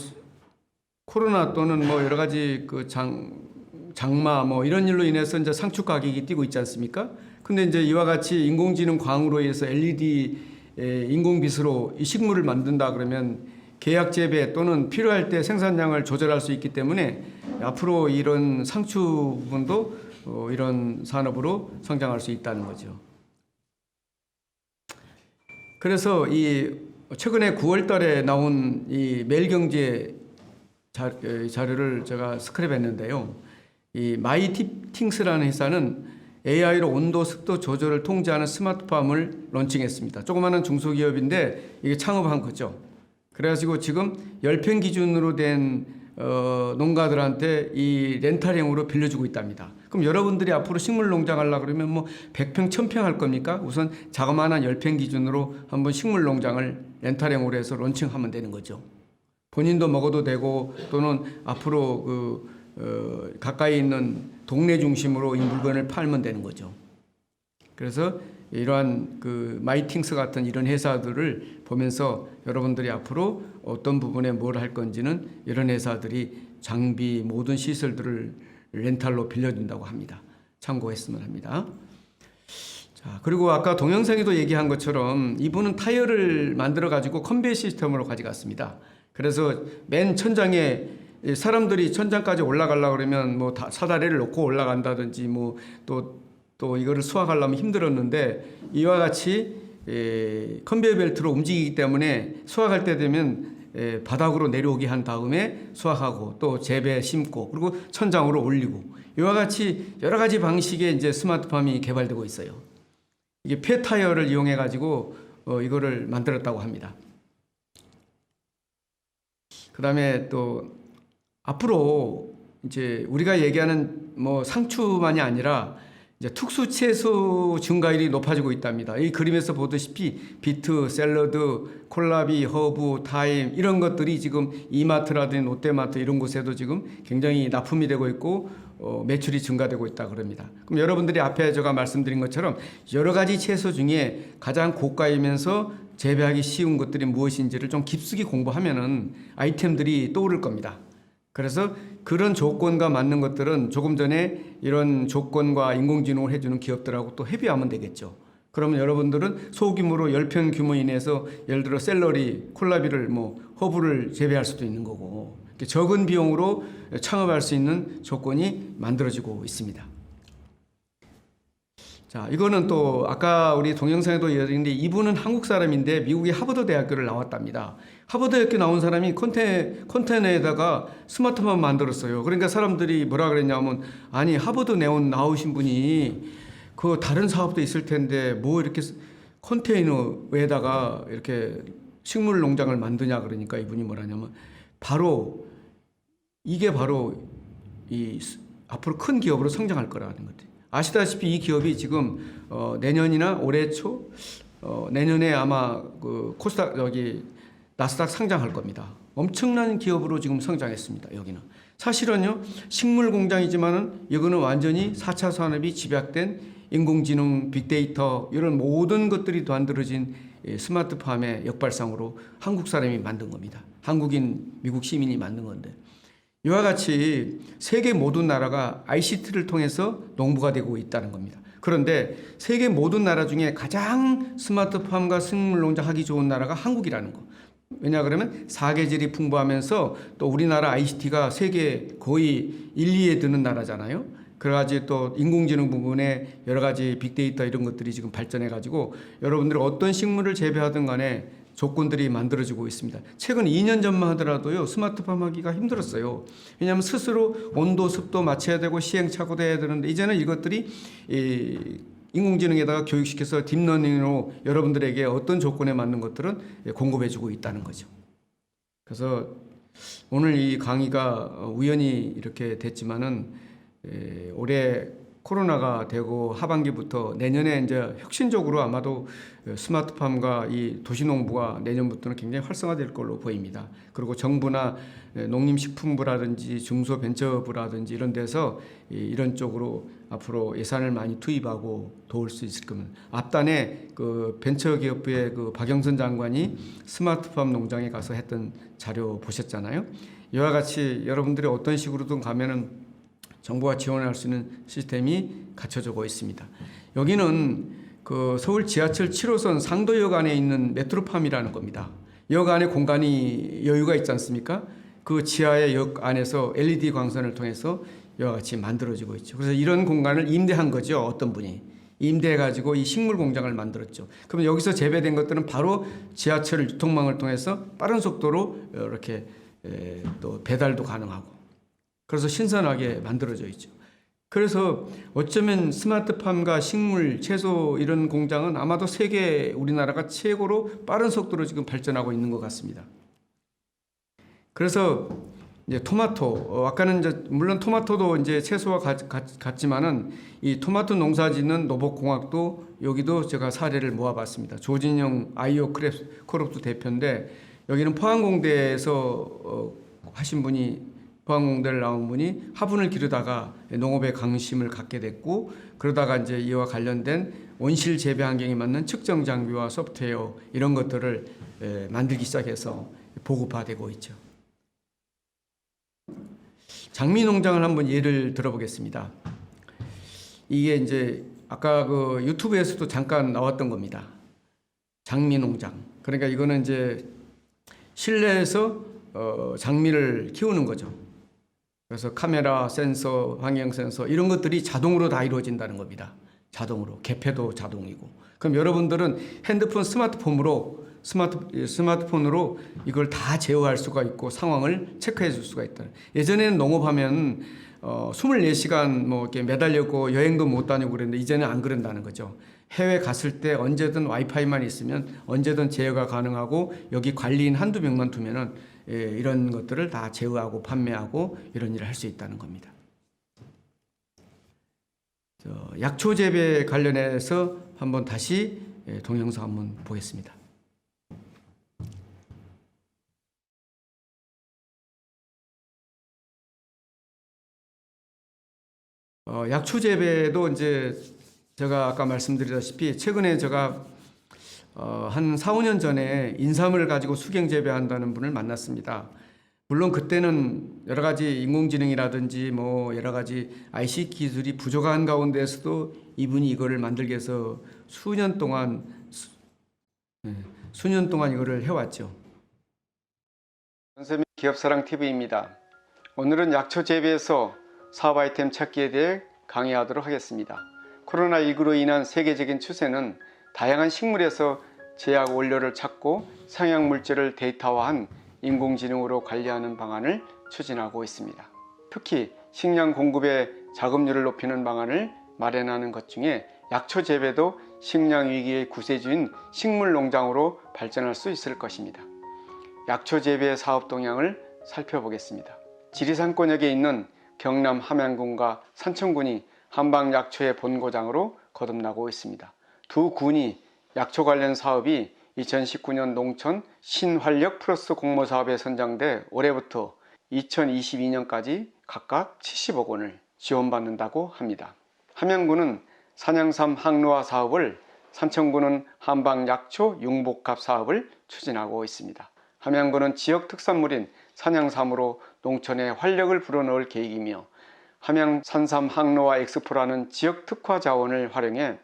코로나 또는 뭐 여러 가지 그 장마 뭐 이런 일로 인해서 이제 상추 가격이 뛰고 있지 않습니까? 근데 이제 이와 같이 인공지능 광으로 인해서 LED 인공빛으로 이 식물을 만든다 그러면 계약 재배 또는 필요할 때 생산량을 조절할 수 있기 때문에 앞으로 이런 상추 부분도 이런 산업으로 성장할 수 있다는 거죠. 그래서 이 최근에 9월 달에 나온 이 매일경제 자료를 제가 스크랩했는데요. 이 마이팅스라는 회사는 AI로 온도, 습도 조절을 통제하는 스마트팜을 론칭했습니다. 조그마한 중소기업인데 이게 창업한 거죠. 그래가지고 지금 10평 기준으로 된 농가들한테 이 렌탈형으로 빌려주고 있답니다. 그럼 여러분들이 앞으로 식물 농장 하려고 그러면 뭐 100평, 1000평 할 겁니까? 우선 자그마한 10평 기준으로 한번 식물 농장을 렌탈형으로 해서 론칭하면 되는 거죠. 본인도 먹어도 되고 또는 앞으로 가까이 있는 동네 중심으로 이 물건을 팔면 되는 거죠. 그래서 이러한 그 마이팅스 같은 이런 회사들을 보면서 여러분들이 앞으로 어떤 부분에 뭘 할 건지는 이런 회사들이 장비 모든 시설들을 렌탈로 빌려준다고 합니다. 참고했으면 합니다. 자, 그리고 아까 동영상에도 얘기한 것처럼 이분은 타이어를 만들어 가지고 컨베이어 시스템으로 가져갔습니다. 그래서 맨 천장에 사람들이 천장까지 올라가려고 그러면 뭐 사다리를 놓고 올라간다든지 뭐 또 이거를 수확하려면 힘들었는데 이와 같이 컨베이어 벨트로 움직이기 때문에 수확할 때 되면 바닥으로 내려오게 한 다음에 수확하고 또 재배 심고 그리고 천장으로 올리고 이와 같이 여러 가지 방식의 이제 스마트팜이 개발되고 있어요. 이게 폐타이어를 이용해 가지고 이거를 만들었다고 합니다. 그다음에 또 앞으로 이제 우리가 얘기하는 뭐 상추만이 아니라 이제 특수 채소 증가율이 높아지고 있답니다. 이 그림에서 보다시피 비트, 샐러드, 콜라비, 허브, 타임 이런 것들이 지금 이마트라든지 롯데마트 이런 곳에도 지금 굉장히 납품이 되고 있고 매출이 증가되고 있다 그럽니다. 그럼 여러분들이 앞에 제가 말씀드린 것처럼 여러 가지 채소 중에 가장 고가이면서 재배하기 쉬운 것들이 무엇인지를 좀 깊숙이 공부하면은 아이템들이 떠오를 겁니다. 그래서 그런 조건과 맞는 것들은 조금 전에 이런 조건과 인공지능을 해주는 기업들하고 또 협의하면 되겠죠. 그러면 여러분들은 소규모로 10평 규모 이내에서 예를 들어 샐러리, 콜라비를 뭐 허브를 재배할 수도 있는 거고 적은 비용으로 창업할 수 있는 조건이 만들어지고 있습니다. 자, 이거는 또 아까 우리 동영상에도 이야기했는데 이분은 한국 사람인데 미국의 하버드 대학교를 나왔답니다. 하버드 대학교 나온 사람이 컨테이너에다가 스마트팜 만들었어요. 그러니까 사람들이 뭐라 그랬냐면 아니 하버드 나오신 분이 그 다른 사업도 있을 텐데 뭐 이렇게 컨테이너에다가 이렇게 식물 농장을 만드냐 그러니까 이분이 뭐라냐면 이게 바로 이 앞으로 큰 기업으로 성장할 거라는 거죠. 아시다시피 이 기업이 지금 내년이나 올해 초 내년에 아마 그 나스닥 상장할 겁니다. 엄청난 기업으로 지금 성장했습니다. 여기는 사실은요 식물 공장이지만은 이거는 완전히 4차 산업이 집약된 인공지능, 빅데이터 이런 모든 것들이 만들어진 스마트팜의 역발상으로 한국 사람이 만든 겁니다. 한국인, 미국 시민이 만든 건데 이와 같이 세계 모든 나라가 ICT를 통해서 농부가 되고 있다는 겁니다. 그런데 세계 모든 나라 중에 가장 스마트팜과 식물농장 하기 좋은 나라가 한국이라는 거. 왜냐 그러면 사계절이 풍부하면서 또 우리나라 ICT가 세계 거의 1, 2에 드는 나라잖아요. 그래가지고 또 인공지능 부분에 여러 가지 빅데이터 이런 것들이 지금 발전해가지고 여러분들이 어떤 식물을 재배하든 간에 조건들이 만들어지고 있습니다. 최근 2년 전만 하더라도요, 스마트팜 하기가 힘들었어요. 왜냐하면 스스로 온도, 습도 맞춰야 되고 시행착오도 해야 되는데 이제는 이것들이 인공지능에다가 교육시켜서 딥러닝으로 여러분들에게 어떤 조건에 맞는 것들은 공급해주고 있다는 거죠. 그래서 오늘 이 강의가 우연히 이렇게 됐지만은 올해 코로나가 되고 하반기부터 내년에 이제 혁신적으로 아마도 스마트팜과 이 도시농부가 내년부터는 굉장히 활성화될 걸로 보입니다. 그리고 정부나 농림식품부라든지 중소벤처부라든지 이런 데서 이런 쪽으로 앞으로 예산을 많이 투입하고 도울 수 있을 겁니다. 앞단에 그 벤처기업부의 그 박영선 장관이 스마트팜 농장에 가서 했던 자료 보셨잖아요. 이와 같이 여러분들이 어떤 식으로든 가면은 정부가 지원할 수 있는 시스템이 갖춰지고 있습니다. 여기는 그 서울 지하철 7호선 상도역 안에 있는 메트로팜이라는 겁니다. 역 안에 공간이 여유가 있지 않습니까? 그 지하의 역 안에서 LED 광선을 통해서 이와 같이 만들어지고 있죠. 그래서 이런 공간을 임대한 거죠. 어떤 분이. 임대해가지고 이 식물 공장을 만들었죠. 그러면 여기서 재배된 것들은 바로 지하철 유통망을 통해서 빠른 속도로 이렇게 또 배달도 가능하고 그래서 신선하게 만들어져 있죠. 그래서 어쩌면 스마트팜과 식물, 채소 이런 공장은 아마도 세계 우리나라가 최고로 빠른 속도로 지금 발전하고 있는 것 같습니다. 그래서 이제 토마토, 아까는 이제 물론 토마토도 이제 채소와 같지만은 이 토마토 농사짓는 노복공학도 여기도 제가 사례를 모아봤습니다. 조진영 아이오 크롭스 대표인데 여기는 포항공대에서 하신 분이 포항공대를 나온 분이 화분을 기르다가 농업에 관심을 갖게 됐고 그러다가 이제 이와 관련된 온실 재배 환경에 맞는 측정 장비와 소프트웨어 이런 것들을 만들기 시작해서 보급화되고 있죠. 장미 농장을 한번 예를 들어보겠습니다. 이게 이제 아까 그 유튜브에서도 잠깐 나왔던 겁니다. 장미 농장. 그러니까 이거는 이제 실내에서 장미를 키우는 거죠. 그래서 카메라, 센서, 환경 센서 이런 것들이 자동으로 다 이루어진다는 겁니다. 자동으로. 개폐도 자동이고. 그럼 여러분들은 핸드폰, 스마트폰으로 이걸 다 제어할 수가 있고 상황을 체크해 줄 수가 있다. 예전에는 농업하면 24시간 뭐 이렇게 매달렸고 여행도 못 다니고 그랬는데 이제는 안 그런다는 거죠. 해외 갔을 때 언제든 와이파이만 있으면 언제든 제어가 가능하고 여기 관리인 한두 명만 두면은 이런 것들을 다 제어하고 판매하고 이런 일을 할 수 있다는 겁니다. 약초 재배 관련해서 한번 다시 동영상 한번 보겠습니다. 약초 재배도 이제 제가 아까 말씀드렸다시피 최근에 제가 한 4, 5년 전에 인삼을 가지고 수경 재배한다는 분을 만났습니다. 물론 그때는 여러 가지 인공지능이라든지 뭐 여러 가지 IC 기술이 부족한 가운데서도 이분이 이거를 만들기 위해서 수년 동안 이거를 해왔죠. 선생님 기업사랑 TV입니다. 오늘은 약초 재배에서 사업 아이템 찾기에 대해 강의하도록 하겠습니다. 코로나19로 인한 세계적인 추세는 다양한 식물에서 제약 원료를 찾고 상향 물질을 데이터화한 인공지능으로 관리하는 방안을 추진하고 있습니다. 특히 식량 공급의 자급률을 높이는 방안을 마련하는 것 중에 약초 재배도 식량 위기의 구세주인 식물 농장으로 발전할 수 있을 것입니다. 약초 재배 사업 동향을 살펴보겠습니다. 지리산권역에 있는 경남 함양군과 산청군이 한방 약초의 본고장으로 거듭나고 있습니다. 두 군이 약초 관련 사업이 2019년 농촌 신활력 플러스 공모 사업에 선정돼 올해부터 2022년까지 각각 70억 원을 지원받는다고 합니다. 함양군은 산양삼 항로화 사업을, 산청군은 한방 약초 융복합 사업을 추진하고 있습니다. 함양군은 지역 특산물인 산양삼으로 농촌에 활력을 불어넣을 계획이며 함양 산삼 항노화 엑스포라는 지역 특화 자원을 활용해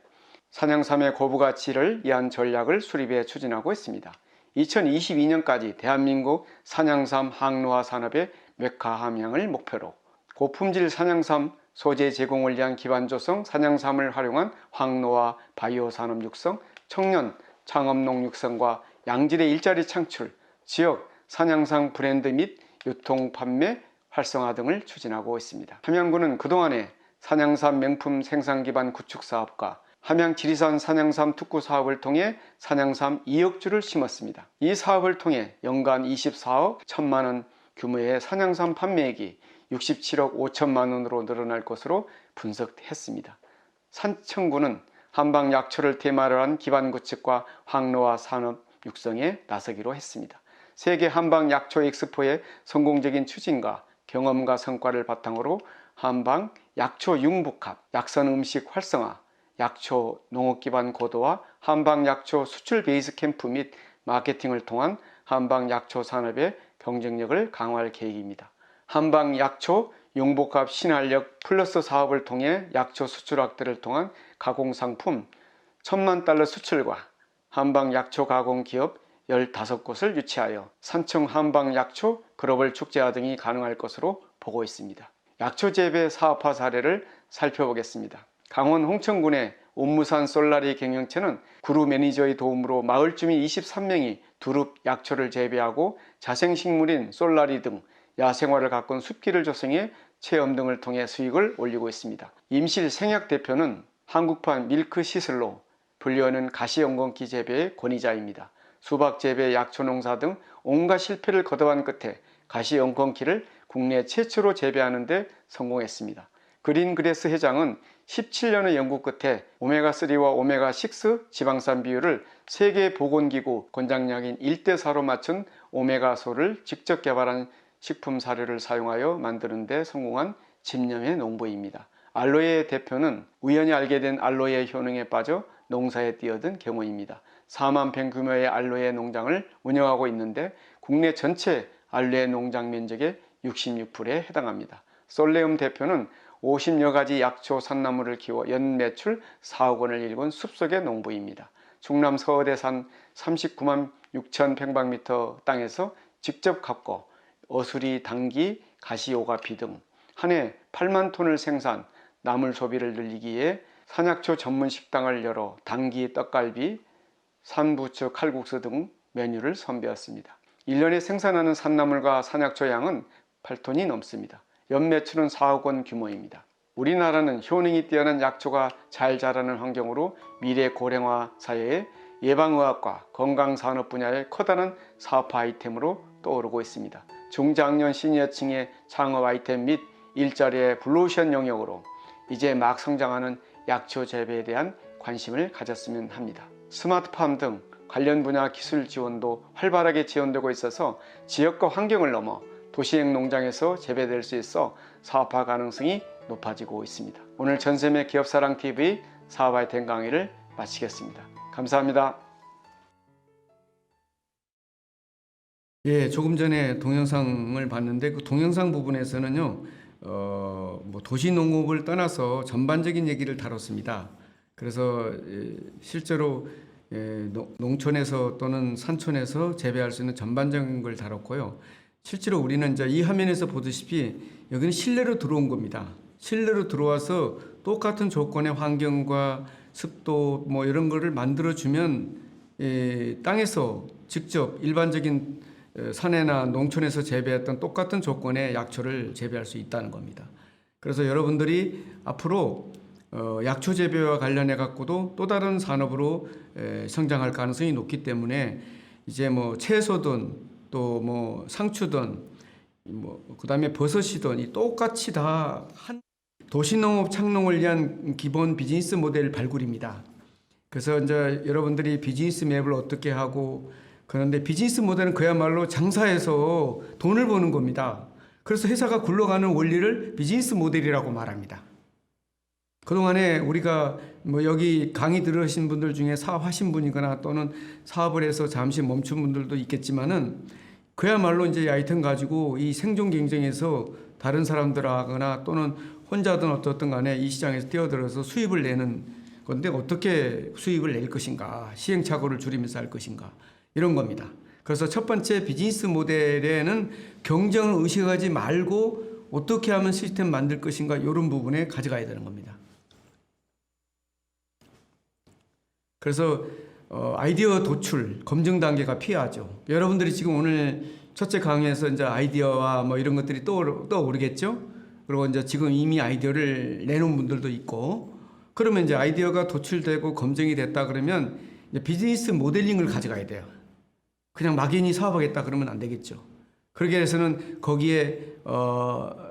산양삼의 고부 가치를 위한 전략을 수립해 추진하고 있습니다. 2022년까지 대한민국 산양삼 항노화 산업의 메카 함양을 목표로 고품질 산양삼 소재 제공을 위한 기반 조성 산양삼을 활용한 항노화 바이오 산업 육성, 청년 창업농 육성과 양질의 일자리 창출, 지역 산양삼 브랜드 및 유통 판매 활성화 등을 추진하고 있습니다. 함양군은 그동안에 산양삼 명품 생산 기반 구축 사업과 함양 지리산 산양삼 특구 사업을 통해 산양삼 2억 주를 심었습니다. 이 사업을 통해 연간 24억 1천만 원 규모의 산양삼 판매액이 67억 5천만 원으로 늘어날 것으로 분석했습니다. 산청군은 한방 약초를 테마로 한 기반 구축과 항노화 산업 육성에 나서기로 했습니다. 세계 한방 약초 엑스포의 성공적인 추진과 경험과 성과를 바탕으로 한방 약초 융복합, 약선 음식 활성화, 약초 농업 기반 고도화, 한방 약초 수출 베이스 캠프 및 마케팅을 통한 한방 약초 산업의 경쟁력을 강화할 계획입니다. 한방 약초 융복합 신활력 플러스 사업을 통해 약초 수출 확대를 통한 가공상품 1,000만 달러 수출과 한방 약초 가공 기업 15곳을 유치하여 산청 한방 약초 글로벌 축제화 등이 가능할 것으로 보고 있습니다. 약초 재배 사업화 사례를 살펴보겠습니다. 강원 홍천군의 옥무산 솔라리 경영체는 구루 매니저의 도움으로 마을 주민 23명이 두릅 약초를 재배하고 자생식물인 솔라리 등 야생화를 가꾼 숲길을 조성해 체험 등을 통해 수익을 올리고 있습니다. 임실 생약 대표는 한국판 밀크 시슬로 불리우는 가시연건기 재배의 권위자입니다. 수박 재배, 약초 농사 등 온갖 실패를 거듭한 끝에 가시연건기를 국내 최초로 재배하는 데 성공했습니다. 그린그레스 회장은 17년의 연구 끝에 오메가3와 오메가6 지방산 비율을 세계보건기구 권장량인 1대4로 맞춘 오메가소를 직접 개발한 식품 사료를 사용하여 만드는 데 성공한 집념의 농부입니다. 알로에 대표는 우연히 알게 된 알로에 효능에 빠져 농사에 뛰어든 경우입니다. 4만 평 규모의 알로에 농장을 운영하고 있는데 국내 전체 알로에 농장 면적의 66%에 해당합니다. 솔레움 대표는 50여 가지 약초 산나물을 키워 연 매출 4억 원을 일군 숲속의 농부입니다. 충남 서어대산 39만 6천 평방미터 땅에서 직접 갖고 어수리, 당기, 가시, 오가피 등 한 해 8만 톤을 생산, 나물 소비를 늘리기 위해 산약초 전문 식당을 열어 당기, 떡갈비, 산부추, 칼국수 등 메뉴를 선보였습니다. 1년에 생산하는 산나물과 산약초 양은 8톤이 넘습니다. 연 매출은 4억 원 규모입니다. 우리나라는 효능이 뛰어난 약초가 잘 자라는 환경으로 미래 고령화 사회의 예방의학과 건강산업 분야의 커다란 사업화 아이템으로 떠오르고 있습니다. 중장년 시니어층의 창업 아이템 및 일자리의 블루오션 영역으로 이제 막 성장하는 약초 재배에 대한 관심을 가졌으면 합니다. 스마트팜 등 관련 분야 기술 지원도 활발하게 지원되고 있어서 지역과 환경을 넘어 도시형 농장에서 재배될 수 있어 사업화 가능성이 높아지고 있습니다. 오늘 전샘의 기업사랑TV 사업 아이템 강의를 마치겠습니다. 감사합니다. 예, 조금 전에 동영상을 봤는데 그 동영상 부분에서는요, 도시농업을 떠나서 전반적인 얘기를 다뤘습니다. 그래서 실제로 농촌에서 또는 산촌에서 재배할 수 있는 전반적인 걸 다뤘고요. 실제로 우리는 이제 이 화면에서 보듯이 여기는 실내로 들어온 겁니다. 실내로 들어와서 똑같은 조건의 환경과 습도 뭐 이런 거를 만들어주면 땅에서 직접 일반적인 산에나 농촌에서 재배했던 똑같은 조건의 약초를 재배할 수 있다는 겁니다. 그래서 여러분들이 앞으로 약초 재배와 관련해 갖고도 또 다른 산업으로 성장할 가능성이 높기 때문에 이제 뭐 채소든 또 뭐 상추든 뭐 그다음에 버섯이든 이 똑같이 다 한 도시농업 창농을 위한 기본 비즈니스 모델 발굴입니다. 그래서 이제 여러분들이 비즈니스 맵을 어떻게 하고 그런데 비즈니스 모델은 그야말로 장사해서 돈을 버는 겁니다. 그래서 회사가 굴러가는 원리를 비즈니스 모델이라고 말합니다. 그동안에 우리가 뭐 여기 강의 들으신 분들 중에 사업하신 분이거나 또는 사업을 해서 잠시 멈춘 분들도 있겠지만은 그야말로 이제 이 아이템 가지고 이 생존 경쟁에서 다른 사람들하거나 또는 혼자든 어떻든 간에 이 시장에서 뛰어들어서 수입을 내는 건데 어떻게 수입을 낼 것인가, 시행착오를 줄이면서 할 것인가 이런 겁니다. 그래서 첫 번째 비즈니스 모델에는 경쟁을 의식하지 말고 어떻게 하면 시스템 만들 것인가 이런 부분에 가져가야 되는 겁니다. 그래서 아이디어 도출, 검증 단계가 필요하죠. 여러분들이 지금 오늘 첫째 강의에서 이제 아이디어와 뭐 이런 것들이 떠오르겠죠. 그리고 이제 지금 이미 아이디어를 내놓은 분들도 있고, 그러면 이제 아이디어가 도출되고 검증이 됐다 그러면 이제 비즈니스 모델링을 가져가야 돼요. 그냥 막연히 사업하겠다 그러면 안 되겠죠. 그러기 위해서는 거기에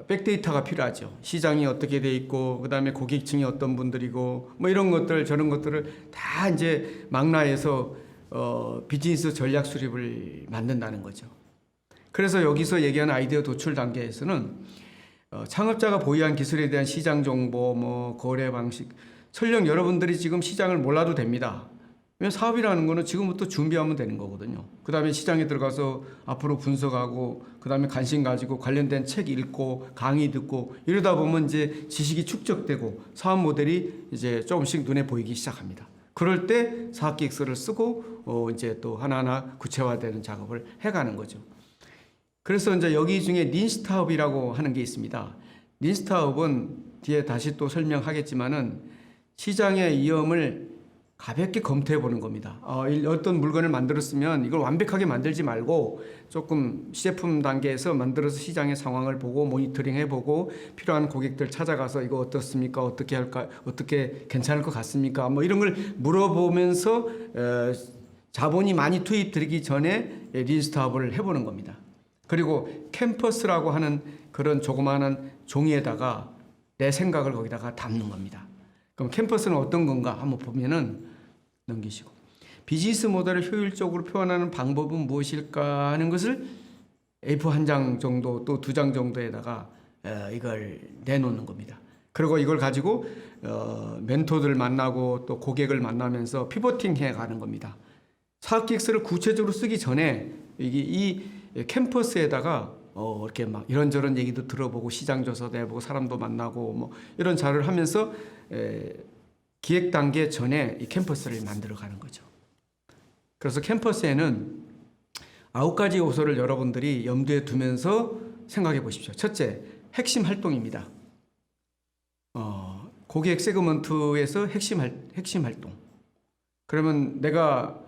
백데이터가 필요하죠. 시장이 어떻게 돼 있고, 그 다음에 고객층이 어떤 분들이고, 뭐 이런 것들 저런 것들을 다 이제 망라해서 비즈니스 전략 수립을 만든다는 거죠. 그래서 여기서 얘기하는 아이디어 도출 단계에서는 창업자가 보유한 기술에 대한 시장 정보, 뭐 거래 방식, 설령 여러분들이 지금 시장을 몰라도 됩니다. 왜냐면 사업이라는 거는 지금부터 준비하면 되는 거거든요. 그 다음에 시장에 들어가서 앞으로 분석하고, 그 다음에 관심 가지고 관련된 책 읽고, 강의 듣고, 이러다 보면 이제 지식이 축적되고, 사업 모델이 이제 조금씩 눈에 보이기 시작합니다. 그럴 때 사업계획서를 쓰고, 이제 또 하나하나 구체화되는 작업을 해가는 거죠. 그래서 이제 여기 중에 린스타업이라고 하는 게 있습니다. 린스타업은 뒤에 다시 또 설명하겠지만은 시장의 위험을 가볍게 검토해 보는 겁니다. 어떤 물건을 만들었으면 이걸 완벽하게 만들지 말고 조금 시제품 단계에서 만들어서 시장의 상황을 보고 모니터링 해보고 필요한 고객들 찾아가서 이거 어떻습니까? 어떻게 할까? 어떻게 괜찮을 것 같습니까? 뭐 이런 걸 물어보면서 자본이 많이 투입되기 전에 린스타업을 해보는 겁니다. 그리고 캠퍼스라고 하는 그런 조그마한 종이에다가 내 생각을 거기다가 담는 겁니다. 그럼 캠퍼스는 어떤 건가 한번 보면은 넘기시고, 비즈니스 모델을 효율적으로 표현하는 방법은 무엇일까 하는 것을 A4 한 장 정도 또 2장 정도에다가 이걸 내놓는 겁니다. 그리고 이걸 가지고 멘토들 만나고 또 고객을 만나면서 피보팅 해 가는 겁니다. 사업계획서를 구체적으로 쓰기 전에 이 캠퍼스에다가 이렇게 막 이런저런 얘기도 들어보고 시장 조사도 해보고 사람도 만나고 뭐 이런 자료를 하면서 기획 단계 전에 이 캠퍼스를 만들어 가는 거죠. 그래서 캠퍼스에는 9가지 요소를 여러분들이 염두에 두면서 생각해 보십시오. 첫째, 핵심 활동입니다. 고객 세그먼트에서 핵심 활동. 그러면 내가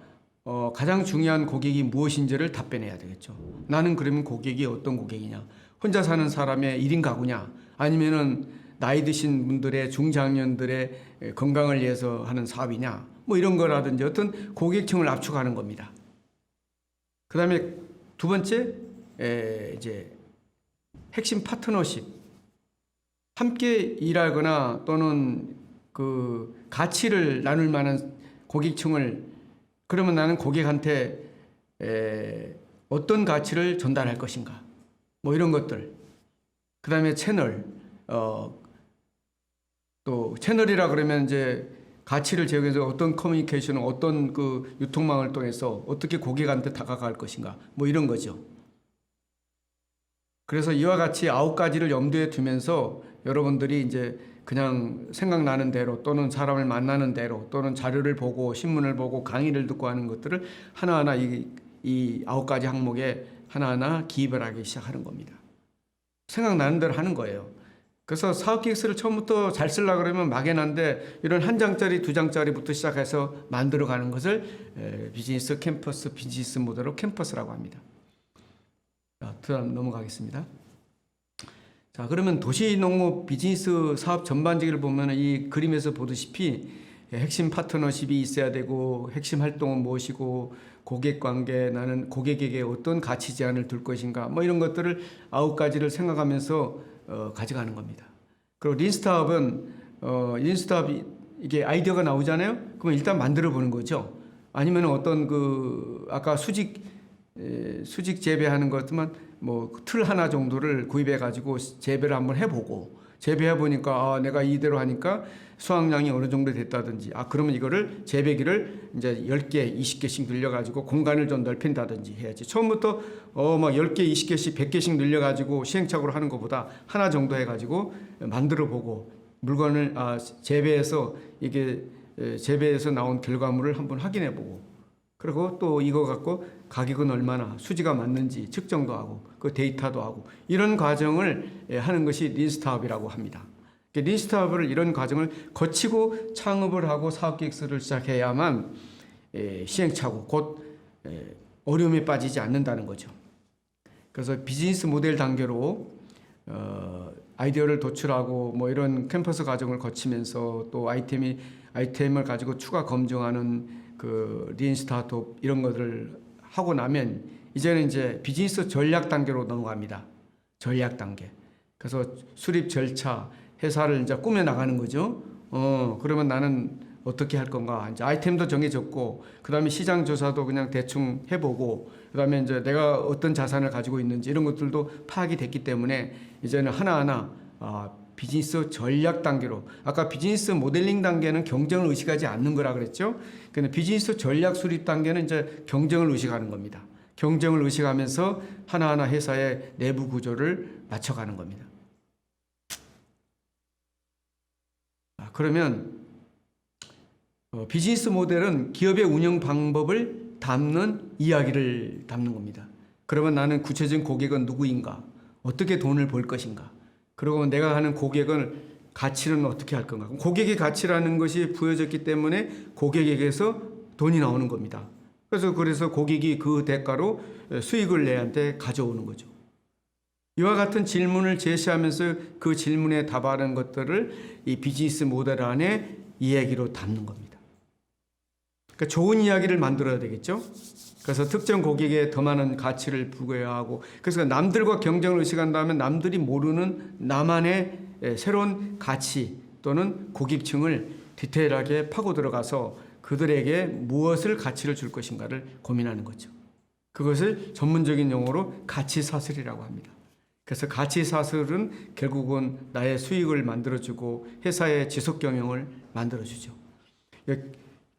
가장 중요한 고객이 무엇인지를 답변해야 되겠죠. 나는 그러면 고객이 어떤 고객이냐? 혼자 사는 사람의 1인 가구냐? 아니면은 나이 드신 분들의 중장년들의 건강을 위해서 하는 사업이냐? 뭐 이런 거라든지 어떤 고객층을 압축하는 겁니다. 그 다음에 두 번째, 이제 핵심 파트너십. 함께 일하거나 또는 그 가치를 나눌 만한 고객층을, 그러면 나는 고객한테 어떤 가치를 전달할 것인가? 뭐 이런 것들. 그 다음에 채널. 또 채널이라 그러면 이제 가치를 제공해서 어떤 커뮤니케이션을 어떤 그 유통망을 통해서 어떻게 고객한테 다가갈 것인가? 뭐 이런 거죠. 그래서 이와 같이 9가지를 염두에 두면서 여러분들이 이제 그냥 생각나는 대로 또는 사람을 만나는 대로 또는 자료를 보고 신문을 보고 강의를 듣고 하는 것들을 하나하나 이 9가지 항목에 하나하나 기입을 하기 시작하는 겁니다. 생각나는 대로 하는 거예요. 그래서 사업계획서를 처음부터 잘 쓰려고 그러면 막연한데 이런 1장짜리 2장짜리부터 시작해서 만들어가는 것을 비즈니스 캠퍼스, 비즈니스 모델로 캠퍼스라고 합니다. 자, 다음 넘어가겠습니다. 자, 그러면 도시농업 비즈니스 사업 전반적으로 보면 이 그림에서 보다시피 핵심 파트너십이 있어야 되고 핵심 활동은 무엇이고 고객 관계, 나는 고객에게 어떤 가치 제한을 둘 것인가 뭐 이런 것들을 9가지를 생각하면서 가져가는 겁니다. 그리고 린스타업은 린스타업이 이게 아이디어가 나오잖아요. 그럼 일단 만들어 보는 거죠. 아니면 어떤 그 아까 수직 재배하는 것 같으면 뭐 틀 하나 정도를 구입해 가지고 재배를 한번 해보고 재배해 보니까 내가 이대로 하니까 수확량이 어느 정도 됐다든지 그러면 이거를 재배기를 이제 10개, 20개씩 늘려 가지고 공간을 좀 넓힌다든지 해야지. 처음부터 막 10개, 20개씩, 100개씩 늘려 가지고 시행착오로 하는 것보다 하나 정도 해 가지고 만들어 보고 물건을 재배해서 이게 재배해서 나온 결과물을 한번 확인해 보고, 그리고 또 이거 갖고 가격은 얼마나 수지가 맞는지 측정도 하고 그 데이터도 하고, 이런 과정을 하는 것이 린스타업이라고 합니다. 린스타업을 이런 과정을 거치고 창업을 하고 사업계획서를 시작해야만 시행착오 곧 어려움에 빠지지 않는다는 거죠. 그래서 비즈니스 모델 단계로 아이디어를 도출하고 뭐 이런 캠퍼스 과정을 거치면서 또 아이템을 가지고 추가 검증하는 그 린 스타트업 이런 것들을 하고 나면 이제는 이제 비즈니스 전략 단계로 넘어갑니다. 전략 단계. 그래서 수립 절차, 회사를 이제 꾸며 나가는 거죠. 그러면 나는 어떻게 할 건가? 이제 아이템도 정해졌고, 그 다음에 시장 조사도 그냥 대충 해보고, 그 다음에 이제 내가 어떤 자산을 가지고 있는지 이런 것들도 파악이 됐기 때문에 이제는 하나하나 비즈니스 전략 단계로, 아까 비즈니스 모델링 단계는 경쟁을 의식하지 않는 거라 그랬죠. 근데 비즈니스 전략 수립 단계는 이제 경쟁을 의식하는 겁니다. 경쟁을 의식하면서 하나하나 회사의 내부 구조를 맞춰가는 겁니다. 그러면 비즈니스 모델은 기업의 운영 방법을 담는 이야기를 담는 겁니다. 그러면 나는 구체적인 고객은 누구인가? 어떻게 돈을 벌 것인가? 그리고 내가 하는 고객은 가치는 어떻게 할 건가? 고객의 가치라는 것이 부여졌기 때문에 고객에게서 돈이 나오는 겁니다. 그래서 고객이 그 대가로 수익을 내한테 가져오는 거죠. 이와 같은 질문을 제시하면서 그 질문에 답하는 것들을 이 비즈니스 모델 안에 이야기로 담는 겁니다. 그러니까 좋은 이야기를 만들어야 되겠죠. 그래서 특정 고객에 더 많은 가치를 부여하고, 그래서 남들과 경쟁을 의식한다면 남들이 모르는 나만의 새로운 가치 또는 고객층을 디테일하게 파고 들어가서 그들에게 무엇을 가치를 줄 것인가를 고민하는 거죠. 그것을 전문적인 용어로 가치 사슬이라고 합니다. 그래서 가치 사슬은 결국은 나의 수익을 만들어주고 회사의 지속 경영을 만들어주죠.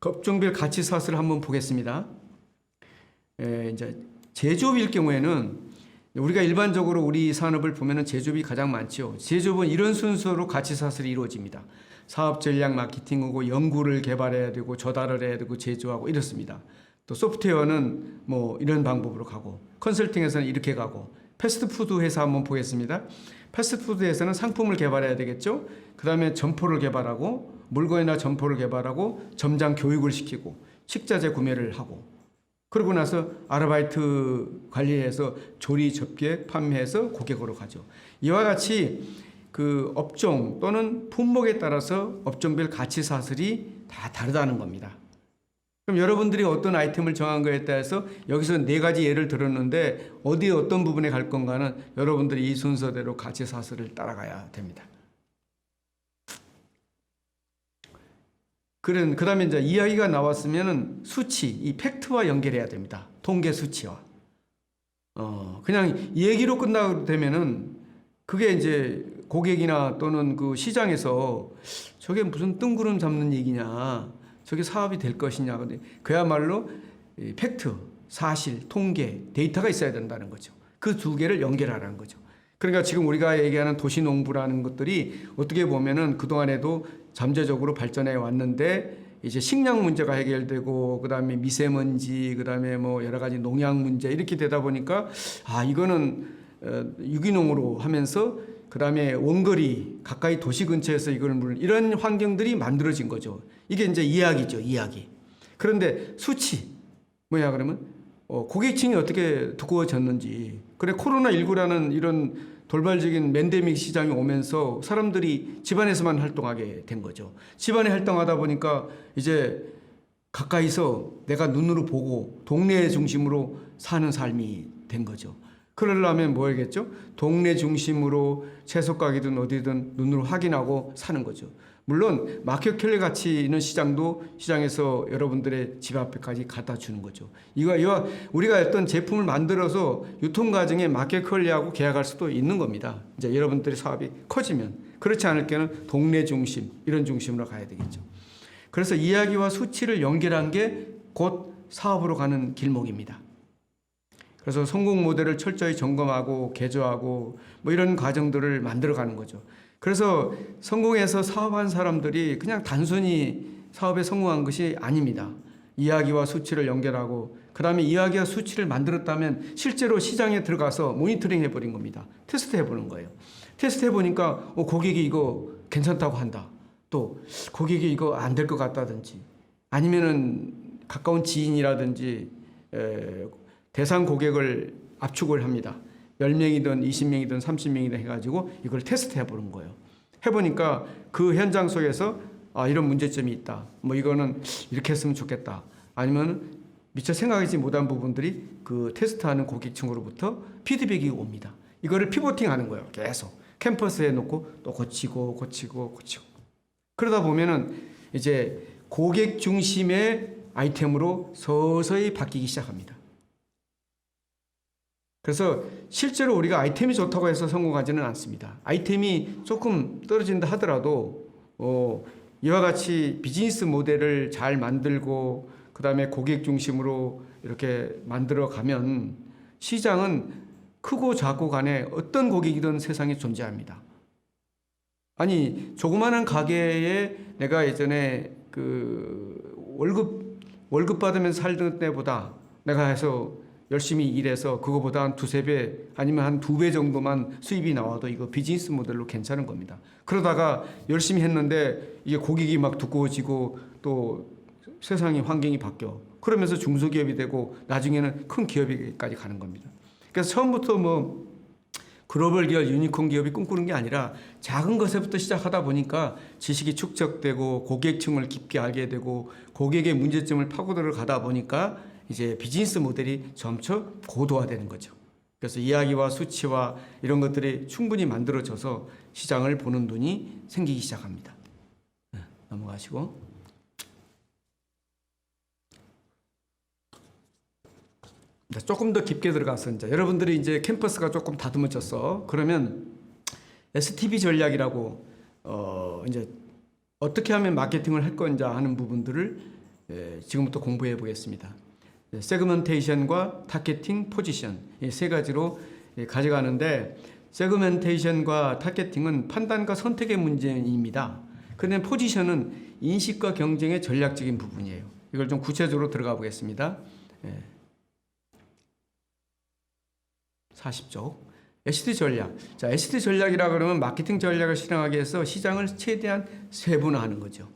업종별 가치 사슬을 한번 보겠습니다. 이제 제조업일 경우에는 우리가 일반적으로 우리 산업을 보면은 제조업이 가장 많죠. 제조업은 이런 순서로 가치 사슬이 이루어집니다. 사업 전략 마케팅하고 연구를 개발해야 되고 조달을 해야 되고 제조하고 이렇습니다. 또 소프트웨어는 뭐 이런 방법으로 가고, 컨설팅에서는 이렇게 가고, 패스트푸드 회사 한번 보겠습니다. 패스트푸드 회사는 상품을 개발해야 되겠죠. 그 다음에 점포를 개발하고, 물건이나 점포를 개발하고, 점장 교육을 시키고, 식자재 구매를 하고, 그러고 나서 아르바이트 관리해서 조리 접기에 판매해서 고객으로 가죠. 이와 같이 그 업종 또는 품목에 따라서 업종별 가치 사슬이 다 다르다는 겁니다. 그럼 여러분들이 어떤 아이템을 정한 거에 따라서 여기서 4가지 예를 들었는데 어디 어떤 부분에 갈 건가는 여러분들이 이 순서대로 가치 사슬을 따라가야 됩니다. 그 다음에 이제 이야기가 나왔으면은 수치, 이 팩트와 연결해야 됩니다. 통계 수치와. 그냥 얘기로 끝나게 되면은 그게 이제 고객이나 또는 그 시장에서 저게 무슨 뜬구름 잡는 얘기냐, 저게 사업이 될 것이냐. 근데 그야말로 팩트, 사실, 통계, 데이터가 있어야 된다는 거죠. 그 2개를 연결하라는 거죠. 그러니까 지금 우리가 얘기하는 도시농부라는 것들이 어떻게 보면은 그동안에도 잠재적으로 발전해 왔는데, 이제 식량 문제가 해결되고, 그 다음에 미세먼지, 그 다음에 뭐 여러 가지 농약 문제 이렇게 되다 보니까, 이거는 유기농으로 하면서, 그 다음에 원거리, 가까이 도시 근처에서 이런 환경들이 만들어진 거죠. 이게 이제 이야기죠, 이야기. 그런데 수치, 뭐야 그러면? 고객층이 어떻게 두꺼워졌는지. 그래, 코로나19라는 이런 돌발적인 멘데믹 시장이 오면서 사람들이 집안에서만 활동하게 된 거죠. 집안에 활동하다 보니까 이제 가까이서 내가 눈으로 보고 동네 중심으로 사는 삶이 된 거죠. 그러려면 뭐 해야겠죠? 동네 중심으로 채소 가게든 어디든 눈으로 확인하고 사는 거죠. 물론 마켓 컬리 가치 있는 시장에서 여러분들의 집 앞에까지 갖다 주는 거죠. 이와 우리가 어떤 제품을 만들어서 유통 과정에 마켓 컬리하고 계약할 수도 있는 겁니다. 이제 여러분들의 사업이 커지면. 그렇지 않을 경우는 동네 중심, 이런 중심으로 가야 되겠죠. 그래서 이야기와 수치를 연결한 게 곧 사업으로 가는 길목입니다. 그래서 성공 모델을 철저히 점검하고 개조하고 뭐 이런 과정들을 만들어 가는 거죠. 그래서 성공해서 사업한 사람들이 그냥 단순히 사업에 성공한 것이 아닙니다. 이야기와 수치를 연결하고 그다음에 이야기와 수치를 만들었다면 실제로 시장에 들어가서 모니터링 해버린 겁니다. 테스트 해보는 거예요. 테스트 해보니까 고객이 이거 괜찮다고 한다. 또 고객이 이거 안 될 것 같다든지 아니면은 가까운 지인이라든지 대상 고객을 압축을 합니다. 10명이든 20명이든 30명이든 해가지고 이걸 테스트 해보는 거예요. 해보니까 그 현장 속에서 이런 문제점이 있다. 뭐 이거는 이렇게 했으면 좋겠다. 아니면 미처 생각하지 못한 부분들이 그 테스트하는 고객층으로부터 피드백이 옵니다. 이거를 피보팅 하는 거예요. 계속 캠퍼스에 놓고 또 고치고. 그러다 보면은 이제 고객 중심의 아이템으로 서서히 바뀌기 시작합니다. 그래서 실제로 우리가 아이템이 좋다고 해서 성공하지는 않습니다. 아이템이 조금 떨어진다 하더라도 이와 같이 비즈니스 모델을 잘 만들고 그다음에 고객 중심으로 이렇게 만들어 가면 시장은 크고 작고 간에 어떤 고객이든 세상에 존재합니다. 아니 조그마한 가게에 내가 예전에 그 월급 받으면서 살던 때보다 내가 해서 열심히 일해서 그거보다 한 두세 배 아니면 한 2배 정도만 수입이 나와도 이거 비즈니스 모델로 괜찮은 겁니다. 그러다가 열심히 했는데 이게 고객이 막 두꺼워지고 또 세상의 환경이 바뀌어. 그러면서 중소기업이 되고 나중에는 큰 기업까지 가는 겁니다. 그래서 처음부터 뭐 글로벌 기업, 유니콘 기업이 꿈꾸는 게 아니라 작은 것에부터 시작하다 보니까 지식이 축적되고 고객층을 깊게 알게 되고 고객의 문제점을 파고들어 가다 보니까 이제 비즈니스 모델이 점차 고도화되는 거죠. 그래서 이야기와 수치와 이런 것들이 충분히 만들어져서 시장을 보는 눈이 생기기 시작합니다. 넘어가시고. 조금 더 깊게 들어가서 이제 여러분들이 이제 캠퍼스가 조금 다듬어졌어. 그러면 STB 전략이라고 이제 어떻게 하면 마케팅을 할 건지 하는 부분들을 지금부터 공부해 보겠습니다. 세그멘테이션과 타겟팅, 포지션 이 세 가지로 가져가는데 세그멘테이션과 타겟팅은 판단과 선택의 문제입니다. 그런데 포지션은 인식과 경쟁의 전략적인 부분이에요. 이걸 좀 구체적으로 들어가 보겠습니다. 40쪽. ST 전략. 자, ST 전략이라 그러면 마케팅 전략을 실행하기 위해서 시장을 최대한 세분화하는 거죠.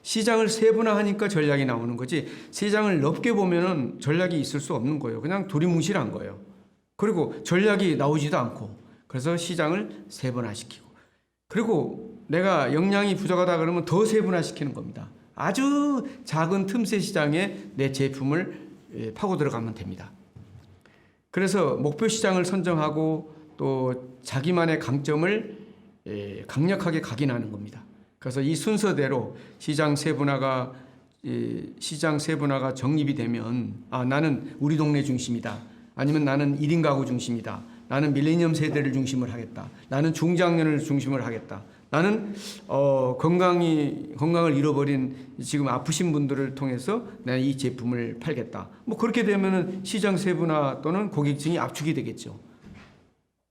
시장을 세분화하니까 전략이 나오는 거지. 시장을 넓게 보면은 전략이 있을 수 없는 거예요. 그냥 두리뭉실한 거예요. 그리고 전략이 나오지도 않고. 그래서 시장을 세분화시키고. 그리고 내가 역량이 부족하다 그러면 더 세분화시키는 겁니다. 아주 작은 틈새 시장에 내 제품을 파고 들어가면 됩니다. 그래서 목표 시장을 선정하고 또 자기만의 강점을 강력하게 각인하는 겁니다. 그래서 이 순서대로 시장 세분화가 정립이 되면 나는 우리 동네 중심이다. 아니면 나는 1인 가구 중심이다. 나는 밀레니엄 세대를 중심으로 하겠다. 나는 중장년을 중심으로 하겠다. 나는 건강을 잃어버린 지금 아프신 분들을 통해서 내가 이 제품을 팔겠다. 뭐 그렇게 되면은 시장 세분화 또는 고객층이 압축이 되겠죠.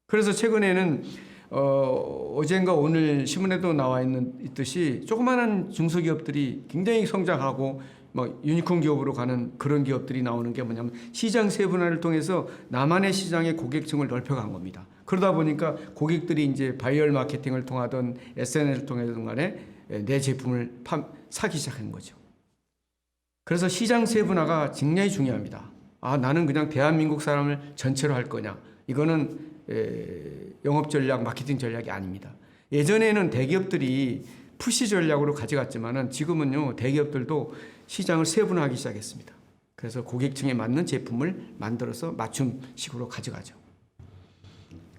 그래서 최근에는 어젠가 오늘 신문에도 나와 있듯이 조그마한 중소기업들이 굉장히 성장하고 뭐 유니콘 기업으로 가는 그런 기업들이 나오는 게 뭐냐면 시장 세분화를 통해서 나만의 시장의 고객층을 넓혀간 겁니다. 그러다 보니까 고객들이 이제 바이럴 마케팅을 통하든 SNS를 통하든 간에 내 제품을 사기 시작하는 거죠. 그래서 시장 세분화가 굉장히 중요합니다. 나는 그냥 대한민국 사람을 전체로 할 거냐. 이거는 영업 전략, 마케팅 전략이 아닙니다. 예전에는 대기업들이 푸시 전략으로 가져갔지만은 지금은요, 대기업들도 시장을 세분화하기 시작했습니다. 그래서 고객층에 맞는 제품을 만들어서 맞춤식으로 가져가죠.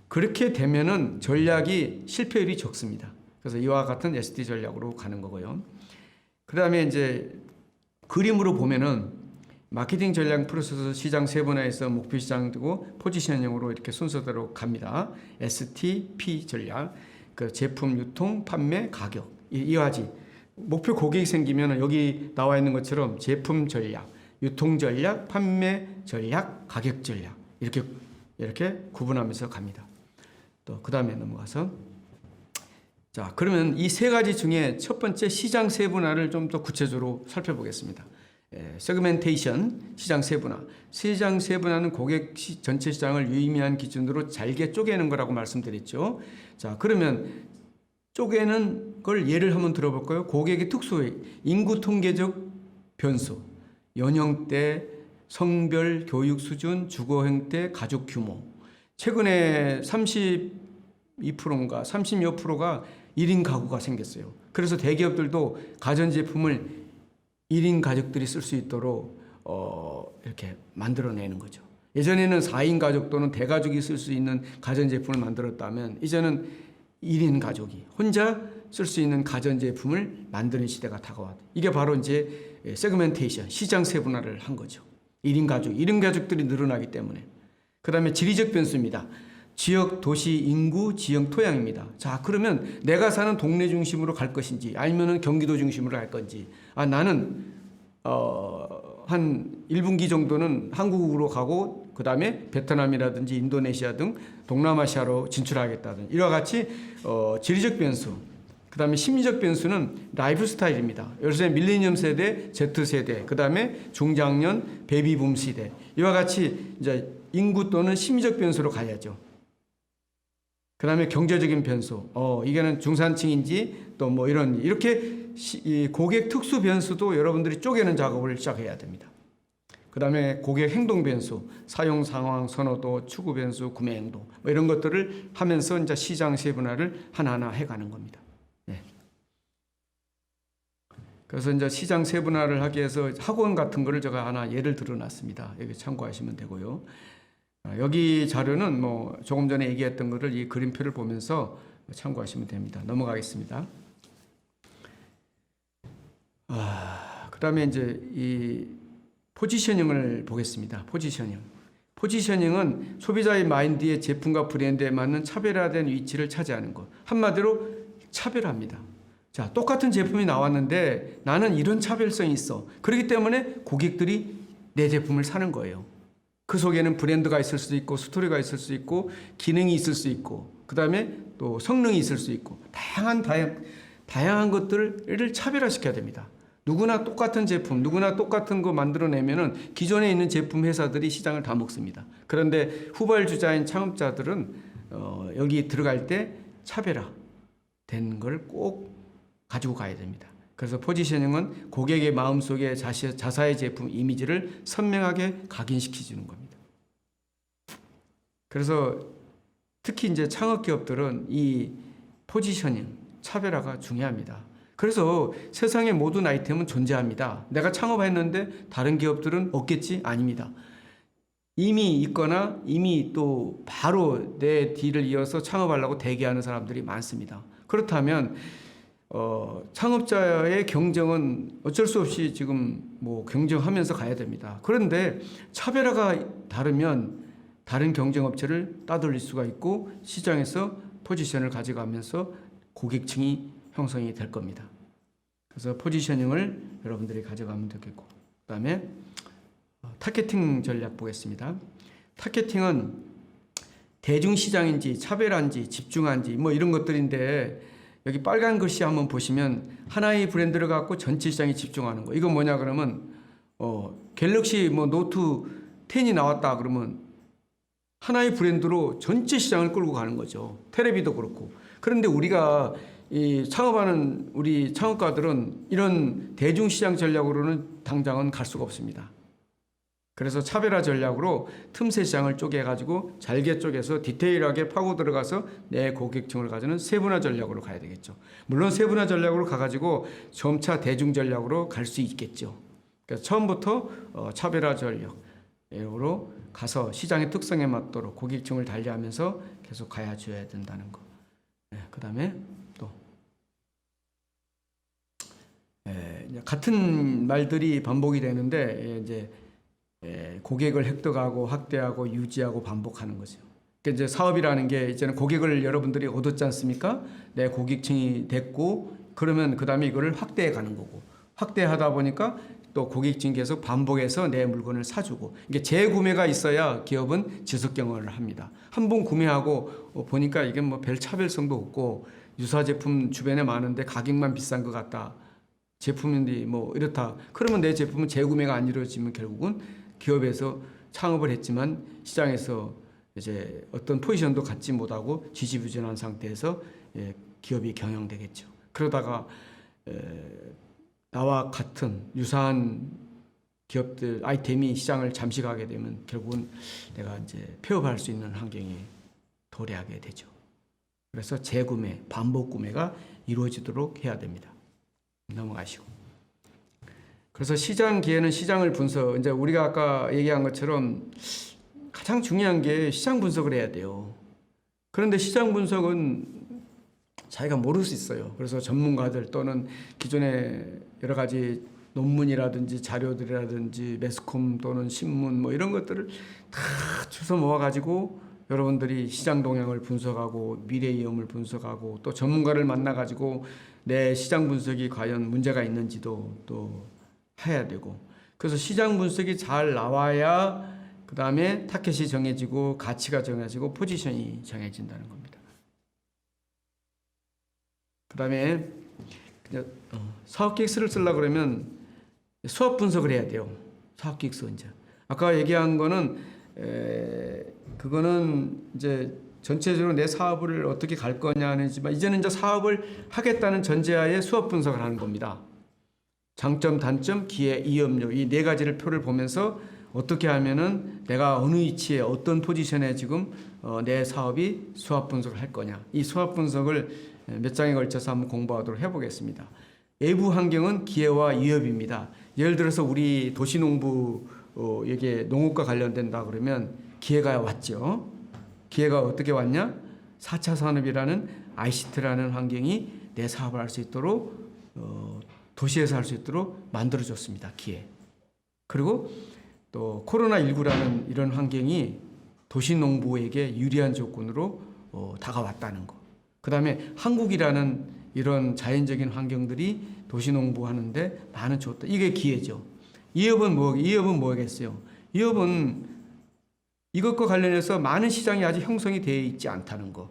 그렇게 되면은 전략이 실패율이 적습니다. 그래서 이와 같은 ST 전략으로 가는 거고요. 그 다음에 이제 그림으로 보면은 마케팅 전략 프로세스 시장 세분화에서 목표 시장 되고 포지셔닝으로 이렇게 순서대로 갑니다. ST, P 전략. 그 제품 유통, 판매, 가격 이와 가지 목표 고객이 생기면 여기 나와 있는 것처럼 제품 전략, 유통 전략, 판매 전략, 가격 전략 이렇게 구분하면서 갑니다. 또 그 다음에 넘어가서 자 그러면 이 세 가지 중에 첫 번째 시장 세분화를 좀 더 구체적으로 살펴보겠습니다. 세그멘테이션, 시장 세분화. 시장 세분화는 고객 전체 시장을 유의미한 기준으로 잘게 쪼개는 거라고 말씀드렸죠. 자, 그러면 쪼개는 걸 예를 한번 들어볼까요? 고객의 특수, 인구 통계적 변수, 연령대, 성별, 교육 수준, 주거 형태, 가족 규모. 최근에 32%인가 30몇 프로가 1인 가구가 생겼어요. 그래서 대기업들도 가전제품을 1인 가족들이 쓸 수 있도록 이렇게 만들어내는 거죠. 예전에는 4인 가족 또는 대가족이 쓸 수 있는 가전제품을 만들었다면 이제는 1인 가족이 혼자 쓸 수 있는 가전제품을 만드는 시대가 다가왔다. 이게 바로 이제 세그멘테이션, 시장 세분화를 한 거죠. 1인 가족들이 늘어나기 때문에. 그 다음에 지리적 변수입니다. 지역, 도시, 인구, 지형, 토양입니다. 자, 그러면 내가 사는 동네 중심으로 갈 것인지 아니면은 경기도 중심으로 갈 건지. 아, 나는 한 1분기 정도는 한국으로 가고 그 다음에 베트남이라든지 인도네시아 등 동남아시아로 진출하겠다든지 이와 같이 지리적 변수, 그 다음에 심리적 변수는 라이프 스타일입니다. 요새 밀레니엄 세대, Z세대, 그 다음에 중장년, 베이비붐 시대 이와 같이 이제 인구 또는 심리적 변수로 가야죠. 그 다음에 경제적인 변수, 이게는 중산층인지 또 뭐 이렇게 이 고객 특수 변수도 여러분들이 쪼개는 작업을 시작해야 됩니다. 그 다음에 고객 행동 변수, 사용 상황, 선호도, 추구 변수, 구매 행동 뭐 이런 것들을 하면서 이제 시장 세분화를 하나하나 해가는 겁니다. 네. 그래서 이제 시장 세분화를 하기 위해서 학원 같은 거를 제가 하나 예를 들어놨습니다. 여기 참고하시면 되고요. 여기 자료는 뭐 조금 전에 얘기했던 거를 이 그림표를 보면서 참고하시면 됩니다. 넘어가겠습니다. 그 다음에 이제 이 포지셔닝을 보겠습니다. 포지셔닝은 소비자의 마인드에 제품과 브랜드에 맞는 차별화된 위치를 차지하는 것. 한마디로 차별화입니다. 자, 똑같은 제품이 나왔는데 나는 이런 차별성이 있어. 그렇기 때문에 고객들이 내 제품을 사는 거예요. 그 속에는 브랜드가 있을 수도 있고 스토리가 있을 수 있고 기능이 있을 수 있고 그 다음에 또 성능이 있을 수 있고 다양한 것들을 차별화시켜야 됩니다. 누구나 똑같은 제품, 누구나 똑같은 거 만들어내면은 기존에 있는 제품 회사들이 시장을 다 먹습니다. 그런데 후발주자인 창업자들은 여기 들어갈 때 차별화된 걸 꼭 가지고 가야 됩니다. 그래서 포지셔닝은 고객의 마음속에 자사의 제품 이미지를 선명하게 각인시켜주는 겁니다. 그래서 특히 이제 창업 기업들은 이 포지셔닝, 차별화가 중요합니다. 그래서 세상의 모든 아이템은 존재합니다. 내가 창업했는데 다른 기업들은 없겠지? 아닙니다. 이미 있거나 이미 또 바로 내 뒤를 이어서 창업하려고 대기하는 사람들이 많습니다. 그렇다면 창업자의 경쟁은 어쩔 수 없이 지금 뭐 경쟁하면서 가야 됩니다. 그런데 차별화가 다르면 다른 경쟁업체를 따돌릴 수가 있고 시장에서 포지션을 가져가면서 고객층이 형성이 될 겁니다. 그래서 포지셔닝을 여러분들이 가져가면 되겠고, 그 다음에 타겟팅 전략 보겠습니다. 타겟팅은 대중시장인지 차별화인지 집중한지 뭐 이런 것들인데 여기 빨간 글씨 한번 보시면 하나의 브랜드를 갖고 전체 시장에 집중하는 거. 이건 뭐냐 그러면 갤럭시 뭐 노트 10이 나왔다 그러면 하나의 브랜드로 전체 시장을 끌고 가는 거죠. 테레비도 그렇고. 그런데 우리가 이 창업하는 우리 창업가들은 이런 대중시장 전략으로는 당장은 갈 수가 없습니다. 그래서 차별화 전략으로 틈새 시장을 쪼개가지고 잘게 쪼개서 디테일하게 파고 들어가서 내 고객층을 가지는 세분화 전략으로 가야 되겠죠. 물론 세분화 전략으로 가가지고 점차 대중 전략으로 갈 수 있겠죠. 그래서 처음부터 차별화 전략으로 가서 시장의 특성에 맞도록 고객층을 달리하면서 계속 가야 줘야 된다는 거. 그 다음에 또 같은 말들이 반복이 되는데 이제 고객을 획득하고 확대하고 유지하고 반복하는 거죠. 그러니까 이제 사업이라는 게 이제는 고객을 여러분들이 얻었지 않습니까? 내 고객층이 됐고 그러면 그다음에 이거를 확대해 가는 거고 확대하다 보니까 또 고객층이 계속 반복해서 내 물건을 사주고 이게 재구매가 있어야 기업은 지속 경영을 합니다. 한 번 구매하고 보니까 이게 뭐 별 차별성도 없고 유사 제품 주변에 많은데 가격만 비싼 것 같다. 제품인데 뭐 이렇다. 그러면 내 제품은 재구매가 안 이루어지면 결국은 기업에서 창업을 했지만 시장에서 이제 어떤 포지션도 갖지 못하고 지지부진한 상태에서 기업이 경영되겠죠. 그러다가 나와 같은 유사한 기업들 아이템이 시장을 잠식하게 되면 결국은 내가 이제 폐업할 수 있는 환경에 도래하게 되죠. 그래서 재구매, 반복 구매가 이루어지도록 해야 됩니다. 넘어가시고. 그래서 시장 기회는 시장을 분석. 이제 우리가 아까 얘기한 것처럼 가장 중요한 게 시장 분석을 해야 돼요. 그런데 시장 분석은 자기가 모를 수 있어요. 그래서 전문가들 또는 기존의 여러 가지 논문이라든지 자료들이라든지 매스컴 또는 신문 뭐 이런 것들을 다 주워 모아가지고 여러분들이 시장 동향을 분석하고 미래 위험을 분석하고 또 전문가를 만나가지고 내 시장 분석이 과연 문제가 있는지도 또 해야 되고 그래서 시장 분석이 잘 나와야 그 다음에 타켓이 정해지고 가치가 정해지고 포지션이 정해진다는 겁니다. 그 다음에 사업기획서를 쓰려고 그러면 수업 분석을 해야 돼요. 사업기획서 이제 아까 얘기한 거는 그거는 이제 전체적으로 내 사업을 어떻게 갈 거냐는지만 이제는 이제 사업을 하겠다는 전제하에 수업 분석을 하는 겁니다. 장점, 단점, 기회, 위험률 이 네 가지를 표를 보면서 어떻게 하면은 내가 어느 위치에 어떤 포지션에 지금 내 사업이 수합 분석을 할 거냐 이 수합 분석을 몇 장에 걸쳐서 한번 공부하도록 해보겠습니다. 외부 환경은 기회와 위협입니다. 예를 들어서 우리 도시농부 이게 농업과 관련된다 그러면 기회가 왔죠. 기회가 어떻게 왔냐? 4차 산업이라는 ICT라는 환경이 내 사업을 할 수 있도록 도시에서 할 수 있도록 만들어줬습니다. 기회. 그리고 또 코로나19라는 이런 환경이 도시농부에게 유리한 조건으로 다가왔다는 거. 그 다음에 한국이라는 이런 자연적인 환경들이 도시농부 하는데 많은 좋다. 이게 기회죠. 위협은 뭐겠어요? 위협은 이것과 관련해서 많은 시장이 아직 형성이 되어 있지 않다는 거.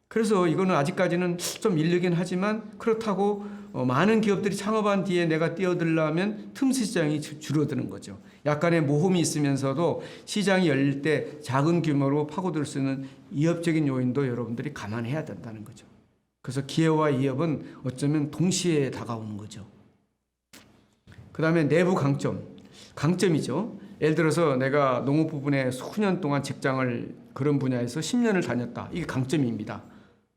그래서 이거는 아직까지는 좀 일르긴 하지만 그렇다고 많은 기업들이 창업한 뒤에 내가 뛰어들려면 틈새 시장이 줄어드는 거죠. 약간의 모험이 있으면서도 시장이 열릴 때 작은 규모로 파고들 수 있는 위협적인 요인도 여러분들이 감안해야 된다는 거죠. 그래서 기회와 위협은 어쩌면 동시에 다가오는 거죠. 그 다음에 내부 강점이죠. 예를 들어서 내가 농업 부분에 수년 동안 직장을 그런 분야에서 10년을 다녔다. 이게 강점입니다.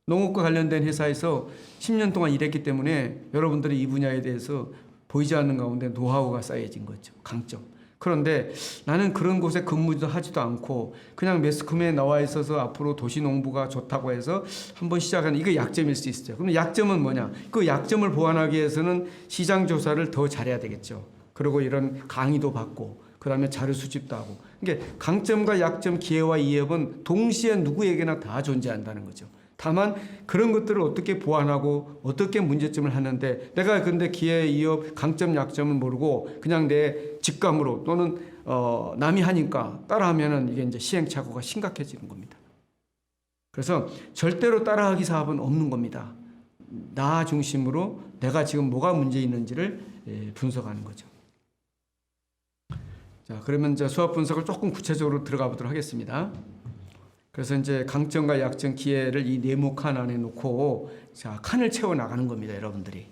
농업과 관련된 회사에서 10년 동안 일했기 때문에 여러분들이 이 분야에 대해서 보이지 않는 가운데 노하우가 쌓여진 거죠. 강점. 그런데 나는 그런 곳에 근무도 하지도 않고 그냥 매스컴에 나와 있어서 앞으로 도시농부가 좋다고 해서 한번 시작하는 이거 약점일 수 있어요. 그럼 약점은 뭐냐? 그 약점을 보완하기 위해서는 시장 조사를 더 잘해야 되겠죠. 그리고 이런 강의도 받고 그 다음에 자료 수집도 하고. 그러니까 강점과 약점, 기회와 위협은 동시에 누구에게나 다 존재한다는 거죠. 다만 그런 것들을 어떻게 보완하고 어떻게 문제점을 하는데 내가 근데 기회, 위협, 강점, 약점을 모르고 그냥 내 직감으로 또는 남이 하니까 따라하면은 이게 이제 시행착오가 심각해지는 겁니다. 그래서 절대로 따라하기 사업은 없는 겁니다. 나 중심으로 내가 지금 뭐가 문제 있는지를 분석하는 거죠. 자, 그러면 이제 수업 분석을 조금 구체적으로 들어가 보도록 하겠습니다. 그래서 이제 강점과 약점, 기회를 이 네모 칸 안에 놓고 자, 칸을 채워 나가는 겁니다, 여러분들이.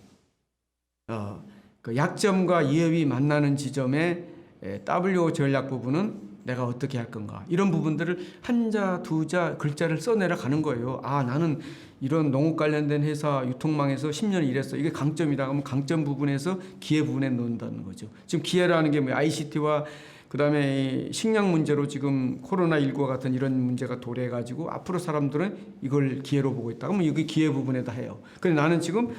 그 약점과 위협이 만나는 지점에 W 전략 부분은 내가 어떻게 할 건가. 이런 부분들을 한자, 두자, 글자를 써내려 가는 거예요. 아, 나는 이런 농업 관련된 회사 유통망에서 10년 일했어. 이게 강점이다. 그러면 강점 부분에서 기회 부분에 넣는다는 거죠. 지금 기회라는 게 뭐 ICT와 그다음에 식량 문제로 지금 코로나19와 같은 이런 문제가 도래해가지고 앞으로 사람들은 이걸 기회로 보고 있다. 그러면 이게 기회 부분에다 해요. 근데 나는 지금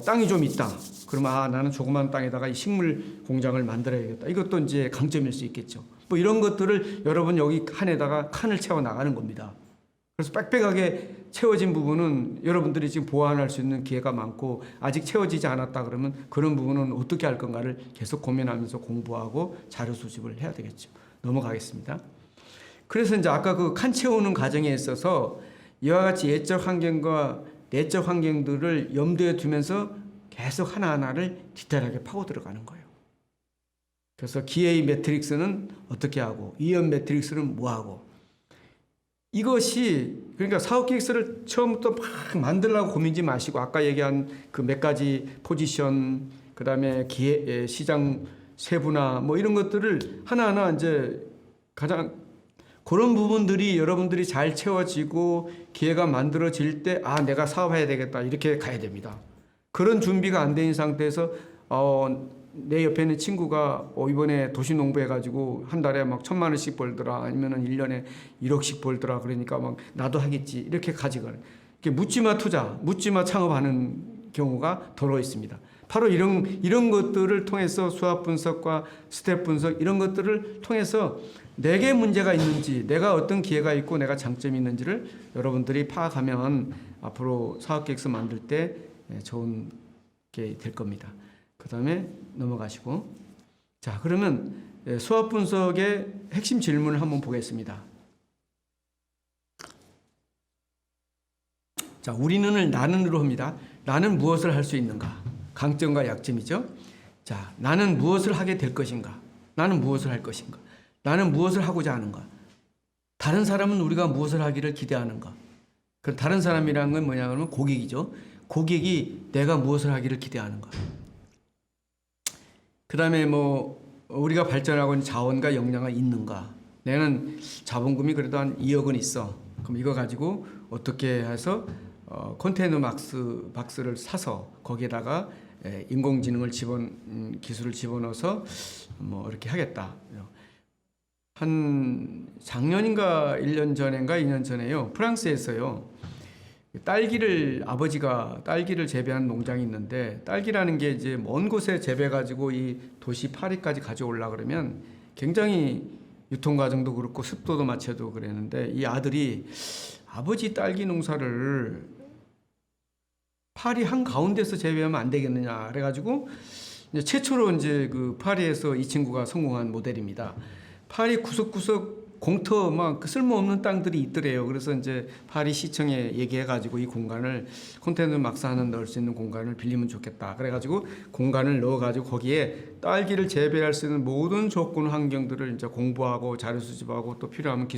땅이 좀 있다. 그러면 아, 나는 조그만 땅에다가 이 식물 공장을 만들어야겠다. 이것도 이제 강점일 수 있겠죠. 뭐 이런 것들을 여러분 여기 칸에다가 칸을 채워 나가는 겁니다. 그래서 빽빽하게 채워진 부분은 여러분들이 지금 보완할 수 있는 기회가 많고, 아직 채워지지 않았다 그러면 그런 부분은 어떻게 할 건가를 계속 고민하면서 공부하고 자료 수집을 해야 되겠죠. 넘어가겠습니다. 그래서 이제 아까 그 칸 채우는 과정에 있어서 이와 같이 예적 환경과 내적 환경들을 염두에 두면서 계속 하나하나를 디테일하게 파고 들어가는 거예요. 그래서 기회의 매트릭스는 어떻게 하고, 위험 매트릭스는 뭐 하고, 이것이 그러니까 사업 계획서를 처음부터 막 만들려고 고민지 마시고, 아까 얘기한 그 몇 가지 포지션, 그다음에 기회, 시장 세분화 뭐 이런 것들을 하나하나 이제 가장 그런 부분들이 여러분들이 잘 채워지고 기회가 만들어질 때, 아, 내가 사업해야 되겠다, 이렇게 가야 됩니다. 그런 준비가 안 된 상태에서 내 옆에 있는 친구가 이번에 도시농부 해가지고 한 달에 막 1,000만 원씩 벌더라, 아니면은 1년에 1억씩 벌더라, 그러니까 막 나도 하겠지, 이렇게 가지고 이렇게 묻지마 투자, 묻지마 창업하는 경우가 더러 있습니다. 바로 이런 것들을 통해서 수학 분석과 스텝 분석, 이런 것들을 통해서 내게 문제가 있는지, 내가 어떤 기회가 있고 내가 장점이 있는지를 여러분들이 파악하면 앞으로 사업계획서 만들 때 좋은 게 될 겁니다. 그 다음에 넘어가시고, 자, 그러면 수학 분석의 핵심 질문을 한번 보겠습니다. 자, 우리는 나는으로 합니다. 나는 무엇을 할 수 있는가? 강점과 약점이죠. 자, 나는 무엇을 하게 될 것인가? 나는 무엇을 할 것인가? 나는 무엇을 하고자 하는가? 다른 사람은 우리가 무엇을 하기를 기대하는가? 그 다른 사람이라는 건 뭐냐 그러면 고객이죠. 고객이 내가 무엇을 하기를 기대하는가? 그 다음에 뭐 우리가 발전하고 있는 자원과 역량이 있는가? 내는 자본금이 그래도 한 2억은 있어. 그럼 이거 가지고 어떻게 해서 컨테이너 박스를 사서 거기에다가 인공지능을 기술을 집어넣어서 뭐 이렇게 하겠다. 한 작년인가 1년 전인가 2년 전에요. 프랑스에서요. 아버지가 딸기를 재배한 농장이 있는데, 딸기라는 게 이제 먼 곳에 재배 가지고 이 도시 파리까지 가져오려 그러면 굉장히 유통 과정도 그렇고 습도도 맞춰도 그랬는데, 이 아들이 아버지 딸기 농사를 파리 한 가운데서 재배하면 안 되겠느냐 그래가지고 이제 최초로 이제 그 파리에서 이 친구가 성공한 모델입니다. 파리 구석구석 공터 막 쓸모없는 땅들이 있더래요. 그래서 이제 파리 시청에 얘기해가지고 이 공간을 컨테이너 막사하는 넣을 수 있는 공간을 빌리면 좋겠다. 그래가지고 공간을 넣어가지고 거기에 딸기를 재배할 수 있는 모든 조건 환경들을 이제 공부하고 자료 수집하고 또 필요하면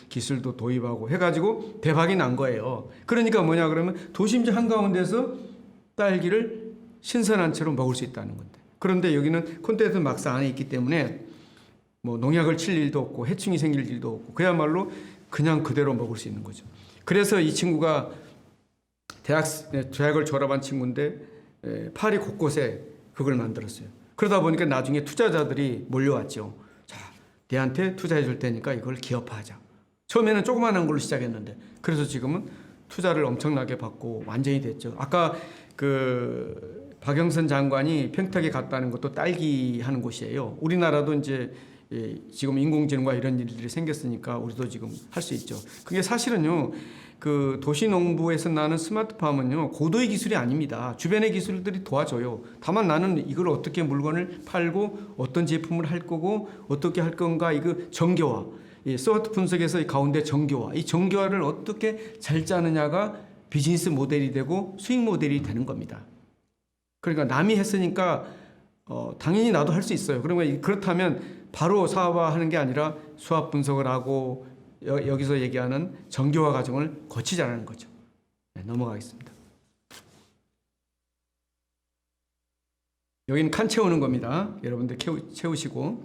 기술도 도입하고 해가지고 대박이 난 거예요. 그러니까 뭐냐 그러면 도심지 한가운데서 딸기를 신선한 채로 먹을 수 있다는 건데. 그런데 여기는 컨테이너 막사 안에 있기 때문에 뭐 농약을 칠 일도 없고 해충이 생길 일도 없고 그야말로 그냥 그대로 먹을 수 있는 거죠. 그래서 이 친구가 대학을 졸업한 친구인데 파리 곳곳에 그걸 만들었어요. 그러다 보니까 나중에 투자자들이 몰려왔죠. 자, 내한테 투자해 줄 테니까 이걸 기업화하자. 처음에는 조그마한 걸로 시작했는데 그래서 지금은 투자를 엄청나게 받고 완전히 됐죠. 아까 그 박영선 장관이 평택에 갔다는 것도 딸기 하는 곳이에요. 우리나라도 이제 지금 인공지능과 이런 일들이 생겼으니까 우리도 지금 할 수 있죠. 그게 사실은요, 그 도시농부에서 나는 스마트팜은요, 고도의 기술이 아닙니다. 주변의 기술들이 도와줘요. 다만 나는 이걸 어떻게 물건을 팔고 어떤 제품을 할 거고 어떻게 할 건가, 이거 정교화. 소프트 분석에서 이 가운데 정교화. 이 정교화를 어떻게 잘 짜느냐가 비즈니스 모델이 되고 수익 모델이 되는 겁니다. 그러니까 남이 했으니까 당연히 나도 할 수 있어요. 그러면 그렇다면 바로 사업화하는 게 아니라 수학 분석을 하고 여기서 얘기하는 정교화 과정을 거치자는 거죠. 네, 넘어가겠습니다. 여기는 칸 채우는 겁니다. 여러분들 채우시고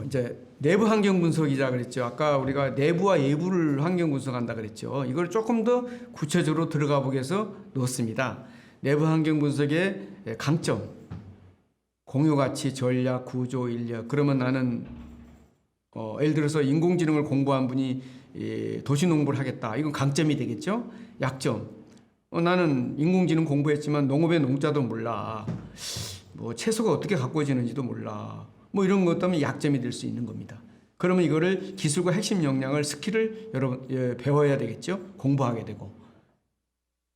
이제 내부 환경 분석이자 그랬죠. 아까 우리가 내부와 외부를 환경 분석한다 그랬죠. 이걸 조금 더 구체적으로 들어가 보기 위해서 넣었습니다. 내부 환경 분석의 강점, 공유 가치, 전략, 구조, 인력. 그러면 나는 예를 들어서 인공지능을 공부한 분이 도시농부를 하겠다. 이건 강점이 되겠죠. 약점, 나는 인공지능 공부했지만 농업의 농자도 몰라. 뭐 채소가 어떻게 가꾸어지는지도 몰라. 뭐 이런 것 때문에 약점이 될 수 있는 겁니다. 그러면 이거를 기술과 핵심 역량을 스킬을 여러분 배워야 되겠죠. 공부하게 되고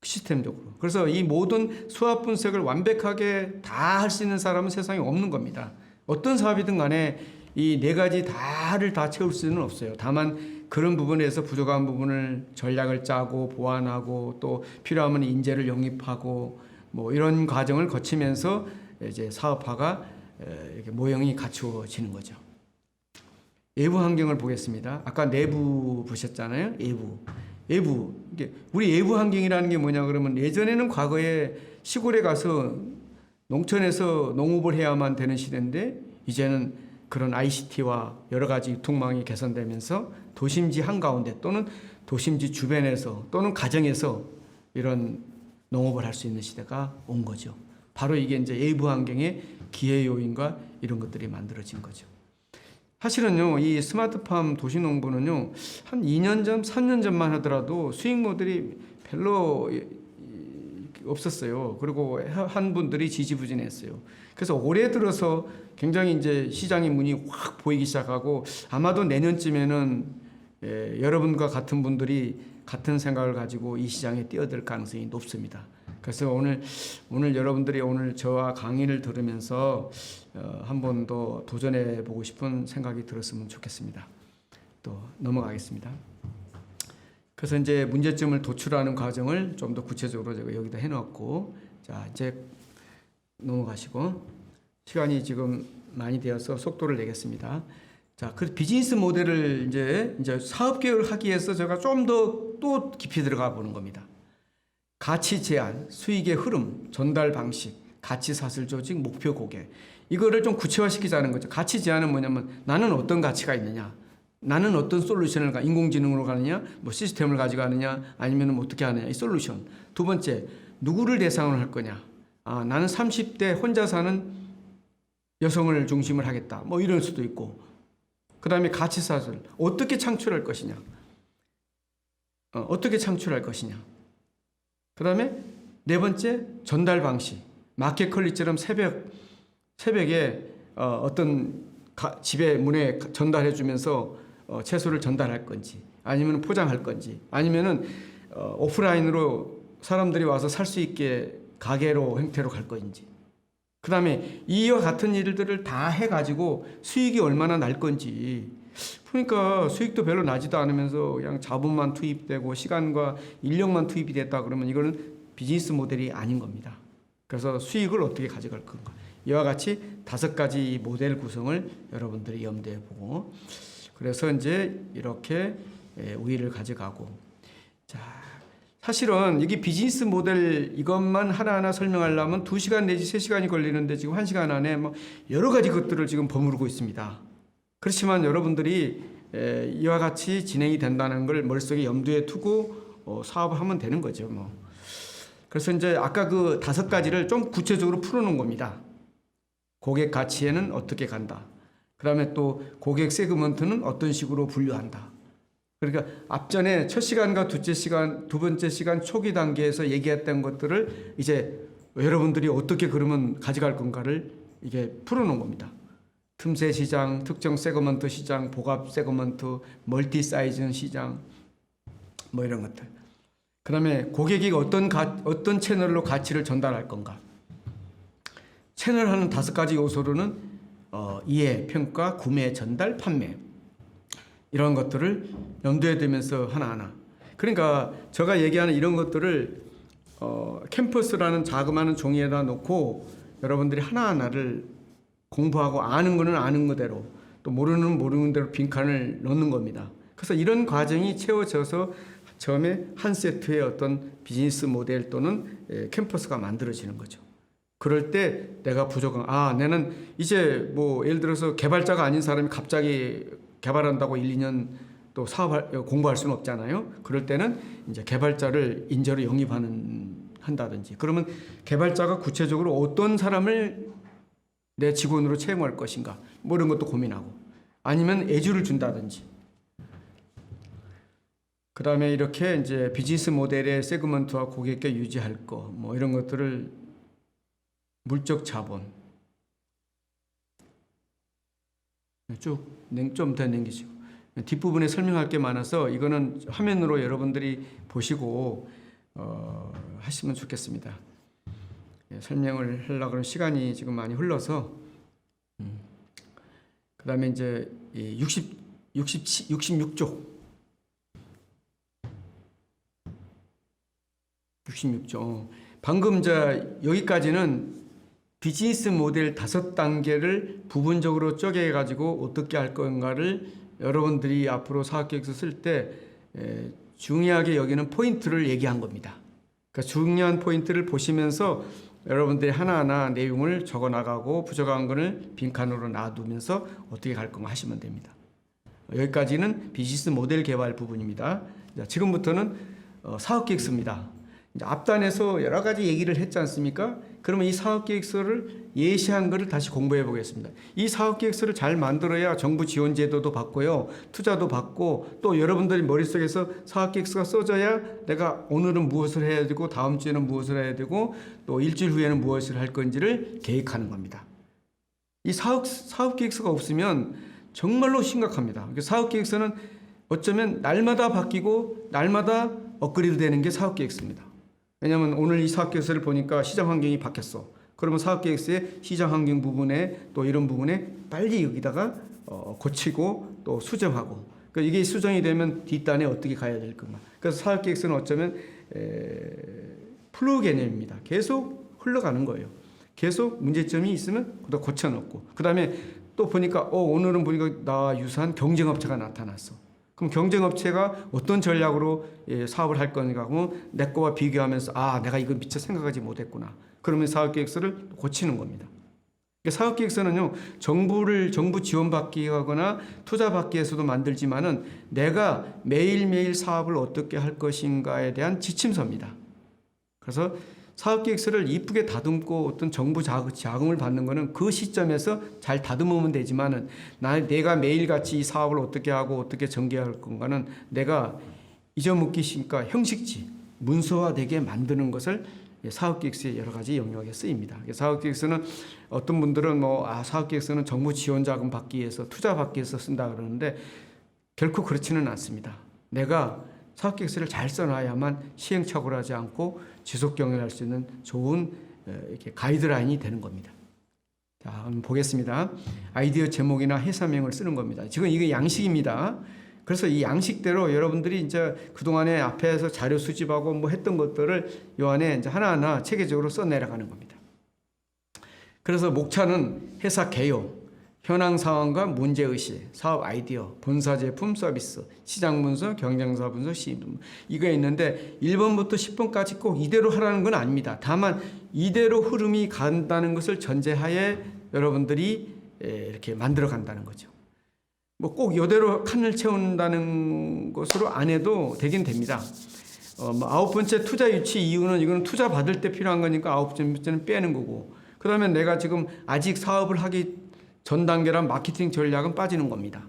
시스템적으로. 그래서 이 모든 수학 분석을 완벽하게 다 할 수 있는 사람은 세상에 없는 겁니다. 어떤 사업이든 간에 이 네 가지 다를 다 채울 수는 없어요. 다만 그런 부분에서 부족한 부분을 전략을 짜고 보완하고 또 필요하면 인재를 영입하고 뭐 이런 과정을 거치면서 이제 사업화가 이렇게 모형이 갖추어지는 거죠. 외부 환경을 보겠습니다. 아까 내부 보셨잖아요. 외부. 이게 우리 외부 환경이라는 게 뭐냐 그러면 예전에는 과거에 시골에 가서 농촌에서 농업을 해야만 되는 시대인데 이제는 그런 ICT와 여러 가지 유통망이 개선되면서 도심지 한가운데 또는 도심지 주변에서 또는 가정에서 이런 농업을 할 수 있는 시대가 온 거죠. 바로 이게 이제 외부 환경의 기회 요인과 이런 것들이 만들어진 거죠. 사실은요, 이 스마트팜 도시농부는요, 한 2년 전, 3년 전만 하더라도 수익 모델이 별로 없었어요. 그리고 한 분들이 지지부진했어요. 그래서 올해 들어서 굉장히 이제 시장의 문이 확 보이기 시작하고 아마도 내년쯤에는 여러분과 같은 분들이 같은 생각을 가지고 이 시장에 뛰어들 가능성이 높습니다. 그래서 오늘 여러분들이 오늘 저와 강의를 들으면서 한 번 더 도전해 보고 싶은 생각이 들었으면 좋겠습니다. 또 넘어가겠습니다. 그래서 이제 문제점을 도출하는 과정을 좀 더 구체적으로 제가 여기다 해놓았고, 자 이제 넘어가시고 시간이 지금 많이 되어서 속도를 내겠습니다. 자, 그 비즈니스 모델을 이제 사업 계획을 하기 위해서 제가 좀 더 또 깊이 들어가 보는 겁니다. 가치 제한, 수익의 흐름, 전달 방식, 가치 사슬 조직, 목표 고객. 이거를 좀 구체화시키자는 거죠. 가치 제한은 뭐냐면 나는 어떤 가치가 있느냐, 나는 어떤 솔루션을 인공지능으로 가느냐, 뭐 시스템을 가져가느냐, 아니면 뭐 어떻게 하느냐, 이 솔루션. 두 번째, 누구를 대상으로 할 거냐. 아, 나는 30대 혼자 사는 여성을 중심을 하겠다. 뭐 이럴 수도 있고. 그 다음에 가치 사슬. 어떻게 창출할 것이냐. 어떻게 창출할 것이냐. 그 다음에 네 번째, 전달 방식. 마켓컬리처럼 새벽에 어떤 집에 문에 전달해 주면서 채소를 전달할 건지, 아니면 포장할 건지, 아니면은 오프라인으로 사람들이 와서 살 수 있게 가게로 형태로 갈 건지. 그 다음에 이와 같은 일들을 다 해가지고 수익이 얼마나 날 건지. 그러니까 수익도 별로 나지도 않으면서 그냥 자본만 투입되고 시간과 인력만 투입이 됐다 그러면 이거는 비즈니스 모델이 아닌 겁니다. 그래서 수익을 어떻게 가져갈 건가. 이와 같이 5가지 모델 구성을 여러분들이 염두에 보고, 그래서 이제 이렇게 우위를 가져가고. 자, 사실은 이게 비즈니스 모델 이것만 하나하나 설명하려면 2시간 내지 3시간이 걸리는데 지금 1시간 안에 뭐 여러 가지 것들을 지금 버무르고 있습니다. 그렇지만 여러분들이 이와 같이 진행이 된다는 걸 머릿속에 염두에 두고 사업을 하면 되는 거죠. 뭐. 그래서 이제 아까 그 5가지를 좀 구체적으로 풀어놓은 겁니다. 고객 가치에는 어떻게 간다. 그 다음에 또 고객 세그먼트는 어떤 식으로 분류한다. 그러니까 앞전에 첫 시간과 두 번째 시간 초기 단계에서 얘기했던 것들을 이제 여러분들이 어떻게 그러면 가져갈 건가를 이게 풀어놓은 겁니다. 틈새 시장, 특정 세그먼트 시장, 복합 세그먼트, 멀티 사이즈 시장, 뭐 이런 것들. 그 다음에 고객이 어떤 채널로 가치를 전달할 건가. 채널하는 5가지 요소로는 이해, 평가, 구매, 전달, 판매. 이런 것들을 염두에 두면서 하나하나. 그러니까 제가 얘기하는 이런 것들을 캠퍼스라는 자그마한 종이에다 놓고 여러분들이 하나하나를 공부하고 아는 거는 아는 거대로 또 모르는 대로 빈칸을 넣는 겁니다. 그래서 이런 과정이 채워져서 처음에 한 세트의 어떤 비즈니스 모델 또는 캠퍼스가 만들어지는 거죠. 그럴 때 내가 부족한, 나는 이제 뭐 예를 들어서 개발자가 아닌 사람이 갑자기 개발한다고 1, 2년 또 공부할 수는 없잖아요. 그럴 때는 이제 개발자를 인재로 한다든지. 그러면 개발자가 구체적으로 어떤 사람을 내 직원으로 채용할 것인가. 뭐 이런 것도 고민하고. 아니면 애주를 준다든지. 그 다음에 이렇게 이제 비즈니스 모델의 세그먼트와 고객께 유지할 거. 뭐 이런 것들을 물적 자본. 좀 더 넘기시고. 뒷부분에 설명할 게 많아서 이거는 화면으로 여러분들이 보시고 하시면 좋겠습니다. 설명을 하려고 하는 시간이 지금 많이 흘러서 그 다음에 이제 66쪽 66쪽 방금 여기까지는 비즈니스 모델 5단계를 부분적으로 쪼개 가지고 어떻게 할 건가를 여러분들이 앞으로 사업계획서 쓸 때 중요하게 여기는 포인트를 얘기한 겁니다. 그러니까 중요한 포인트를 보시면서 여러분들이 하나하나 내용을 적어 나가고 부족한 거를 빈칸으로 놔두면서 어떻게 갈 건가 하시면 됩니다. 여기까지는 비즈니스 모델 개발 부분입니다. 자, 지금부터는 사업계획서입니다. 이제 앞단에서 여러 가지 얘기를 했지 않습니까? 그러면 이 사업계획서를 예시한 것을 다시 공부해 보겠습니다. 이 사업계획서를 잘 만들어야 정부 지원 제도도 받고요, 투자도 받고, 또 여러분들이 머릿속에서 사업계획서가 써져야 내가 오늘은 무엇을 해야 되고 다음 주에는 무엇을 해야 되고 또 일주일 후에는 무엇을 할 건지를 계획하는 겁니다. 이 사업계획서가 없으면 정말로 심각합니다. 사업계획서는 어쩌면 날마다 바뀌고 날마다 업그레이드 되는 게 사업계획서입니다. 왜냐하면 오늘 이 사업계획서를 보니까 시장 환경이 바뀌었어. 그러면 사업계획서의 시장 환경 부분에 또 이런 부분에 빨리 여기다가 고치고 또 수정하고, 그러니까 이게 수정이 되면 뒷단에 어떻게 가야 될 건가. 그래서 사업계획서는 어쩌면 플로우 개념입니다. 계속 흘러가는 거예요. 계속 문제점이 있으면 또 고쳐놓고, 그 다음에 또 보니까 오늘은 보니까 나와 유사한 경쟁업체가 나타났어. 그럼 경쟁업체가 어떤 전략으로 사업을 할 건가 하면 내 거와 비교하면서 내가 이거 미처 생각하지 못했구나. 그러면 사업계획서를 고치는 겁니다. 사업계획서는요, 정부 지원받기 하거나 투자받기 위해서도 만들지만은 내가 매일매일 사업을 어떻게 할 것인가에 대한 지침서입니다. 그래서 사업계획서를 이쁘게 다듬고 어떤 정부 자금을 받는 거는 그 시점에서 잘 다듬으면 되지만은 내가 매일같이 이 사업을 어떻게 하고 어떻게 전개할 건가는 내가 잊어먹기 쉬니까 형식지, 문서화되게 만드는 것을 사업계획서의 여러 가지 영역에 쓰입니다. 사업계획서는 어떤 분들은 사업계획서는 정부 지원 자금 받기 위해서 투자 받기 위해서 쓴다 그러는데 결코 그렇지는 않습니다. 내가 사업계획서를 잘 써놔야만 시행착오하지 않고 지속 경영할 수 있는 좋은 이렇게 가이드라인이 되는 겁니다. 자, 한번 보겠습니다. 아이디어 제목이나 회사명을 쓰는 겁니다. 지금 이게 양식입니다. 그래서 이 양식대로 여러분들이 이제 그동안에 앞에서 자료 수집하고 했던 것들을 이 안에 이제 하나하나 체계적으로 써 내려가는 겁니다. 그래서 목차는 회사 개요, 현황 상황과 문제의식, 사업 아이디어, 본사 제품 서비스, 시장 분석, 경쟁사 분석, 시인 분석, 이거 있는데 1번부터 10번까지 꼭 이대로 하라는 건 아닙니다. 다만 이대로 흐름이 간다는 것을 전제하에 여러분들이 이렇게 만들어 간다는 거죠. 꼭 이대로 칸을 채운다는 것으로 안 해도 되긴 됩니다. 9번째 투자 유치 이유는 이거는 투자 받을 때 필요한 거니까 9번째는 빼는 거고, 그러면 내가 지금 아직 사업을 하기 전 단계란 마케팅 전략은 빠지는 겁니다.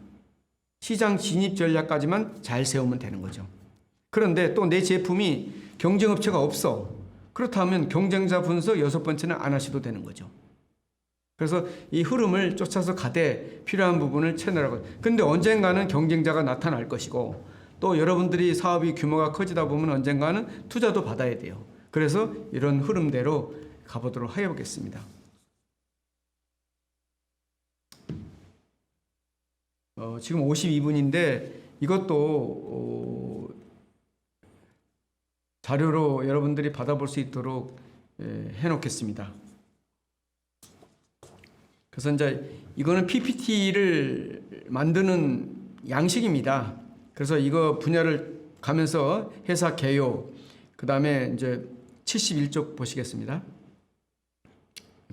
시장 진입 전략까지만 잘 세우면 되는 거죠. 그런데 또 내 제품이 경쟁업체가 없어. 그렇다면 경쟁자 분석 6번째는 안 하셔도 되는 거죠. 그래서 이 흐름을 쫓아서 가되 필요한 부분을 채널하고, 근데 언젠가는 경쟁자가 나타날 것이고 또 여러분들이 사업이 규모가 커지다 보면 언젠가는 투자도 받아야 돼요. 그래서 이런 흐름대로 가보도록 해보겠습니다. 지금 52분인데 이것도 자료로 여러분들이 받아볼 수 있도록 해놓겠습니다. 그래서 이제 이거는 PPT를 만드는 양식입니다. 그래서 이거 분야를 가면서 회사 개요, 그 다음에 이제 71쪽 보시겠습니다.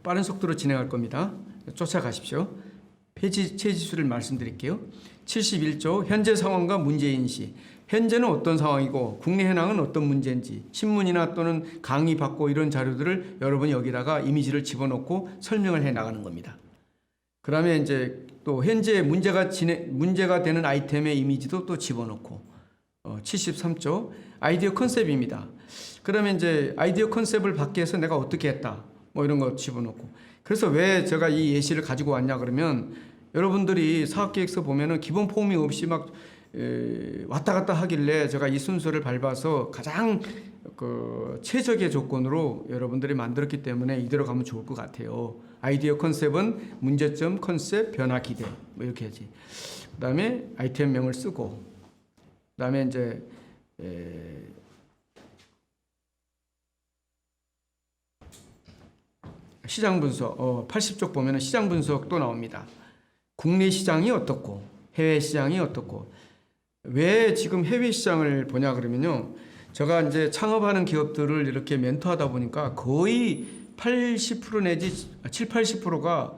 빠른 속도로 진행할 겁니다. 쫓아가십시오. 체지수를 말씀드릴게요. 71조 현재 상황과 문제인식. 현재는 어떤 상황이고 국내 현황은 어떤 문제인지 신문이나 또는 강의 받고 이런 자료들을 여러분이 여기다가 이미지를 집어넣고 설명을 해 나가는 겁니다. 그 다음에 이제 또 현재 문제가 되는 아이템의 이미지도 또 집어넣고 73조 아이디어 컨셉입니다. 그러면 이제 아이디어 컨셉을 받기 위해서 내가 어떻게 했다 이런 거 집어넣고, 그래서 왜 제가 이 예시를 가지고 왔냐 그러면 여러분들이 사업계획서 보면은 기본 폼이 없이 막 왔다 갔다 하길래 제가 이 순서를 밟아서 가장 그 최적의 조건으로 여러분들이 만들었기 때문에 이대로 가면 좋을 것 같아요. 아이디어 컨셉은 문제점, 컨셉, 변화, 기대 뭐 이렇게 하지. 그다음에 아이템명을 쓰고 그다음에 이제 시장 분석 80쪽 보면은 시장 분석도 나옵니다. 국내 시장이 어떻고 해외 시장이 어떻고 왜 지금 해외 시장을 보냐 그러면요. 제가 이제 창업하는 기업들을 이렇게 멘토하다 보니까 거의 80% 내지 7, 80%가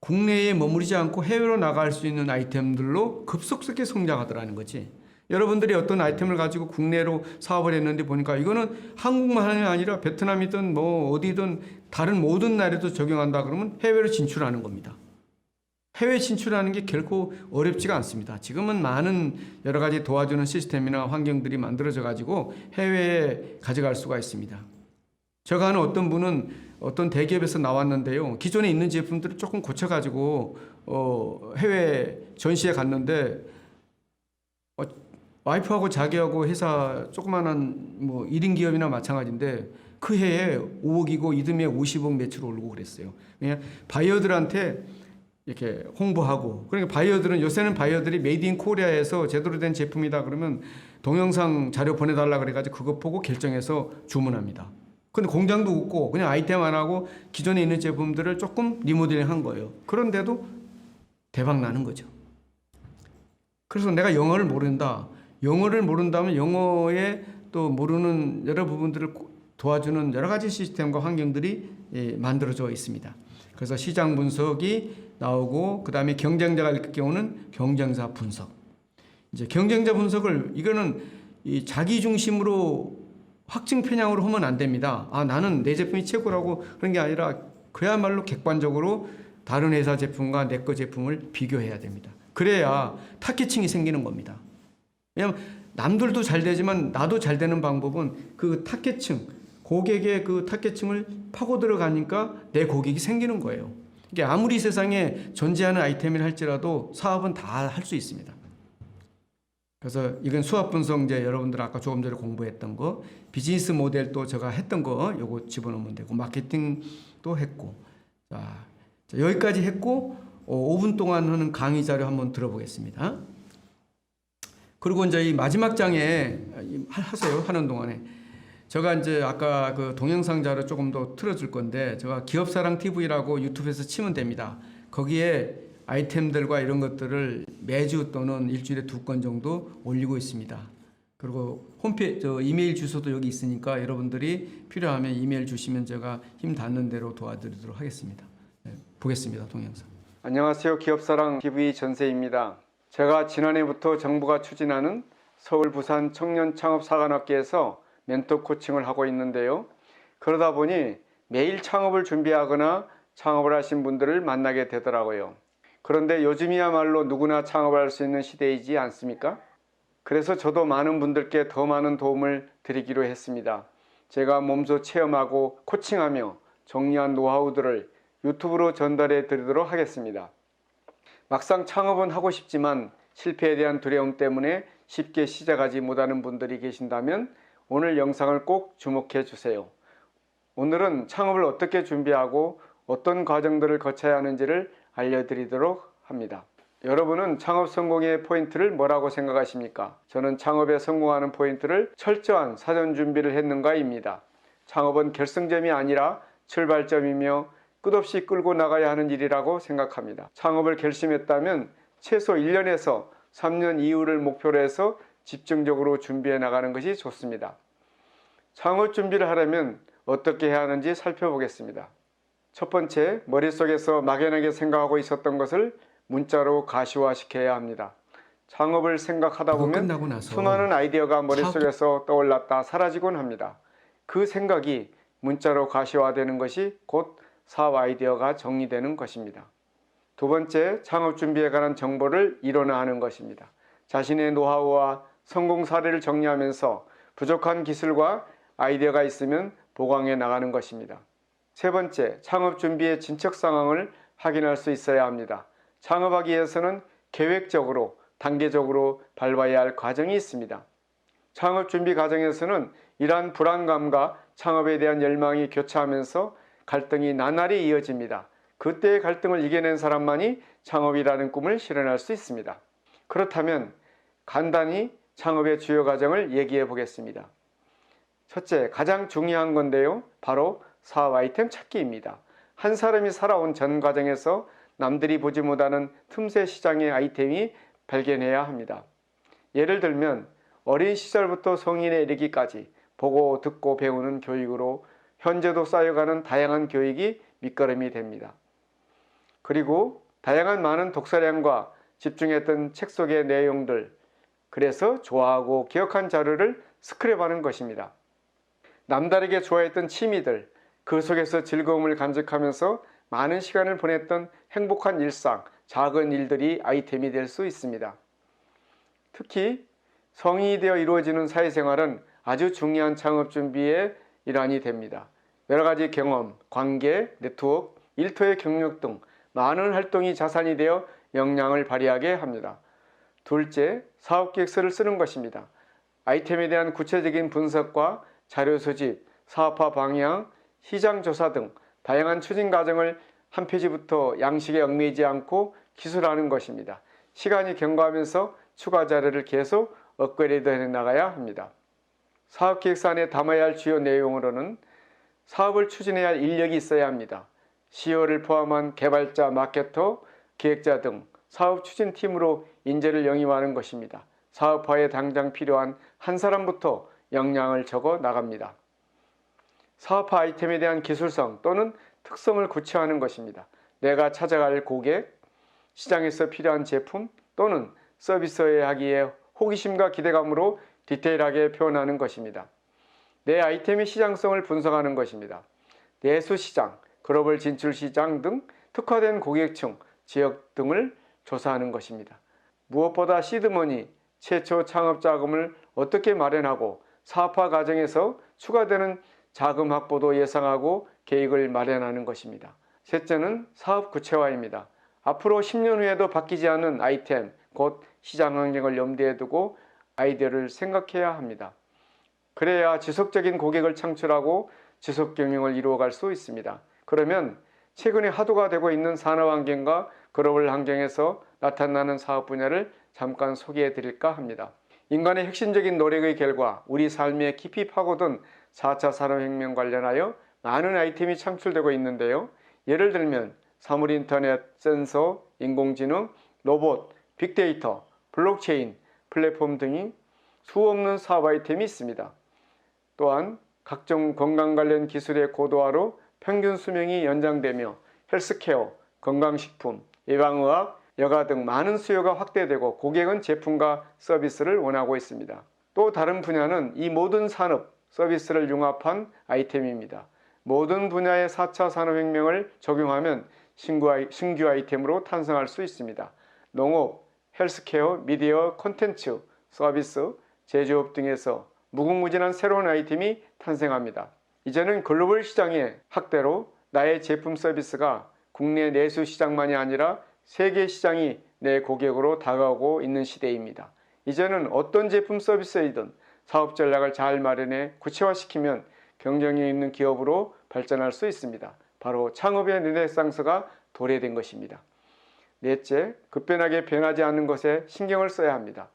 국내에 머무르지 않고 해외로 나갈 수 있는 아이템들로 급속하게 성장하더라는 거지. 여러분들이 어떤 아이템을 가지고 국내로 사업을 했는데 보니까 이거는 한국만이 아니라 베트남이든 뭐 어디든 다른 모든 나라에도 적용한다 그러면 해외로 진출하는 겁니다. 해외 진출하는 게 결코 어렵지가 않습니다. 지금은 많은 여러 가지 도와주는 시스템이나 환경들이 만들어져 가지고 해외에 가져갈 수가 있습니다. 제가 아는 어떤 분은 어떤 대기업에서 나왔는데요. 기존에 있는 제품들을 조금 고쳐가지고 해외 전시에 갔는데 와이프하고 자기하고 회사 조그마한 뭐 1인 기업이나 마찬가지인데 그 해에 5억이고 이듬해 50억 매출 오르고 그랬어요. 그냥 바이어들한테 이렇게 홍보하고 그러니까 바이어들은 요새는 바이어들이 메이드 인 코리아에서 제대로 된 제품이다 그러면 동영상 자료 보내달라 그래가지고 그거 보고 결정해서 주문합니다. 근데 공장도 없고 그냥 아이템 안 하고 기존에 있는 제품들을 조금 리모델링 한 거예요. 그런데도 대박 나는 거죠. 그래서 내가 영어를 모른다. 영어를 모른다면 영어에 또 모르는 여러 부분들을 도와주는 여러 가지 시스템과 환경들이 만들어져 있습니다. 그래서 시장 분석이 나오고 그 다음에 경쟁자가 있을 경우는 경쟁자 분석. 이제 경쟁자 분석을 이거는 이 자기 중심으로 확증 편향으로 하면 안 됩니다. 아 나는 내 제품이 최고라고 그런 게 아니라 그야말로 객관적으로 다른 회사 제품과 내 거 제품을 비교해야 됩니다. 그래야 타겟층이 생기는 겁니다. 왜냐하면 남들도 잘 되지만 나도 잘 되는 방법은 그 타겟층, 고객의 그 타겟층을 파고 들어가니까 내 고객이 생기는 거예요. 이게 아무리 세상에 존재하는 아이템이라 할지라도 사업은 다 할 수 있습니다. 그래서 이건 수학 분석 이제 여러분들 아까 조금 전에 공부했던 거, 비즈니스 모델도 제가 했던 거 요거 집어넣으면 되고 마케팅도 했고 자 여기까지 했고 5분 동안 하는 강의 자료 한번 들어보겠습니다. 그리고 이제 이 마지막 장에 하세요. 하는 동안에 제가 이제 아까 그 동영상 자료 조금 더 틀어줄 건데 제가 기업사랑 TV라고 유튜브에서 치면 됩니다. 거기에 아이템들과 이런 것들을 매주 또는 일주일에 2건 정도 올리고 있습니다. 그리고 홈페이지 이메일 주소도 여기 있으니까 여러분들이 필요하면 이메일 주시면 제가 힘 닿는 대로 도와드리도록 하겠습니다. 네, 보겠습니다. 동영상. 안녕하세요. 기업사랑 TV 전세입니다. 제가 지난해부터 정부가 추진하는 서울 부산 청년 창업 사관학교에서 멘토 코칭을 하고 있는데요. 그러다 보니 매일 창업을 준비하거나 창업을 하신 분들을 만나게 되더라고요. 그런데 요즘이야말로 누구나 창업을 할 수 있는 시대이지 않습니까? 그래서 저도 많은 분들께 더 많은 도움을 드리기로 했습니다. 제가 몸소 체험하고 코칭하며 정리한 노하우들을 유튜브로 전달해 드리도록 하겠습니다. 막상 창업은 하고 싶지만 실패에 대한 두려움 때문에 쉽게 시작하지 못하는 분들이 계신다면 오늘 영상을 꼭 주목해 주세요. 오늘은 창업을 어떻게 준비하고 어떤 과정들을 거쳐야 하는지를 알려드리도록 합니다. 여러분은 창업 성공의 포인트를 뭐라고 생각하십니까? 저는 창업에 성공하는 포인트를 철저한 사전 준비를 했는가입니다. 창업은 결승점이 아니라 출발점이며 끝없이 끌고 나가야 하는 일이라고 생각합니다. 창업을 결심했다면 최소 1년에서 3년 이후를 목표로 해서 집중적으로 준비해 나가는 것이 좋습니다. 창업 준비를 하려면 어떻게 해야 하는지 살펴보겠습니다. 첫 번째, 머릿속에서 막연하게 생각하고 있었던 것을 문자로 가시화시켜야 합니다. 창업을 생각하다 보면 수많은 아이디어가 머릿속에서 떠올랐다 사라지곤 합니다. 그 생각이 문자로 가시화되는 것이 곧 사업 아이디어가 정리되는 것입니다. 두 번째, 창업 준비에 관한 정보를 이론화하는 것입니다. 자신의 노하우와 성공 사례를 정리하면서 부족한 기술과 아이디어가 있으면 보강해 나가는 것입니다. 세 번째, 창업 준비의 진척 상황을 확인할 수 있어야 합니다. 창업하기 위해서는 계획적으로 단계적으로 밟아야 할 과정이 있습니다. 창업 준비 과정에서는 이러한 불안감과 창업에 대한 열망이 교차하면서 갈등이 나날이 이어집니다. 그때의 갈등을 이겨낸 사람만이 창업이라는 꿈을 실현할 수 있습니다. 그렇다면 간단히 창업의 주요 과정을 얘기해 보겠습니다. 첫째, 가장 중요한 건데요. 바로 사업 아이템 찾기입니다. 한 사람이 살아온 전 과정에서 남들이 보지 못하는 틈새 시장의 아이템이 발견해야 합니다. 예를 들면 어린 시절부터 성인에 이르기까지 보고 듣고 배우는 교육으로 현재도 쌓여가는 다양한 교육이 밑거름이 됩니다. 그리고 다양한 많은 독서량과 집중했던 책 속의 내용들, 그래서 좋아하고 기억한 자료를 스크랩하는 것입니다. 남다르게 좋아했던 취미들, 그 속에서 즐거움을 간직하면서 많은 시간을 보냈던 행복한 일상, 작은 일들이 아이템이 될 수 있습니다. 특히 성인이 되어 이루어지는 사회생활은 아주 중요한 창업 준비의 일환이 됩니다. 여러 가지 경험, 관계, 네트워크, 일터의 경력 등 많은 활동이 자산이 되어 역량을 발휘하게 합니다. 둘째, 사업계획서를 쓰는 것입니다. 아이템에 대한 구체적인 분석과 자료 수집, 사업화 방향, 시장 조사 등 다양한 추진 과정을 한 페이지부터 양식에 얽매이지 않고 기술하는 것입니다. 시간이 경과하면서 추가 자료를 계속 업그레이드 해 나가야 합니다. 사업계획서 안에 담아야 할 주요 내용으로는 사업을 추진해야 할 인력이 있어야 합니다. CEO를 포함한 개발자, 마케터, 기획자 등 사업 추진팀으로 인재를 영입하는 것입니다. 사업화에 당장 필요한 한 사람부터 역량을 적어 나갑니다. 사업화 아이템에 대한 기술성 또는 특성을 구체화하는 것입니다. 내가 찾아갈 고객, 시장에서 필요한 제품 또는 서비스에 하기에 호기심과 기대감으로 디테일하게 표현하는 것입니다. 내 아이템의 시장성을 분석하는 것입니다. 내수 시장, 글로벌 진출 시장 등 특화된 고객층, 지역 등을 조사하는 것입니다. 무엇보다 시드머니, 최초 창업 자금을 어떻게 마련하고 사업화 과정에서 추가되는 자금 확보도 예상하고 계획을 마련하는 것입니다. 셋째는 사업 구체화입니다. 앞으로 10년 후에도 바뀌지 않는 아이템, 곧 시장 환경을 염두에 두고 아이디어를 생각해야 합니다. 그래야 지속적인 고객을 창출하고 지속 경영을 이루어갈 수 있습니다. 그러면 최근에 화두가 되고 있는 산업 환경과 글로벌 환경에서 나타나는 사업 분야를 잠깐 소개해 드릴까 합니다. 인간의 혁신적인 노력의 결과 우리 삶에 깊이 파고든 4차 산업혁명 관련하여 많은 아이템이 창출되고 있는데요. 예를 들면 사물인터넷, 센서, 인공지능, 로봇, 빅데이터, 블록체인, 플랫폼 등이 수없는 사업 아이템이 있습니다. 또한 각종 건강 관련 기술의 고도화로 평균 수명이 연장되며 헬스케어, 건강식품, 예방의학, 여가 등 많은 수요가 확대되고 고객은 제품과 서비스를 원하고 있습니다. 또 다른 분야는 이 모든 산업, 서비스를 융합한 아이템입니다. 모든 분야의 4차 산업혁명을 적용하면 신규 아이템으로 탄생할 수 있습니다. 농업, 헬스케어, 미디어, 콘텐츠, 서비스, 제조업 등에서 무궁무진한 새로운 아이템이 탄생합니다. 이제는 글로벌 시장의 확대로 나의 제품 서비스가 국내 내수 시장만이 아니라 세계 시장이 내 고객으로 다가오고 있는 시대입니다. 이제는 어떤 제품 서비스이든 사업 전략을 잘 마련해 구체화시키면 경쟁력 있는 기업으로 발전할 수 있습니다. 바로 창업의 르네상스가 도래된 것입니다. 넷째, 급변하게 변하지 않는 것에 신경을 써야 합니다.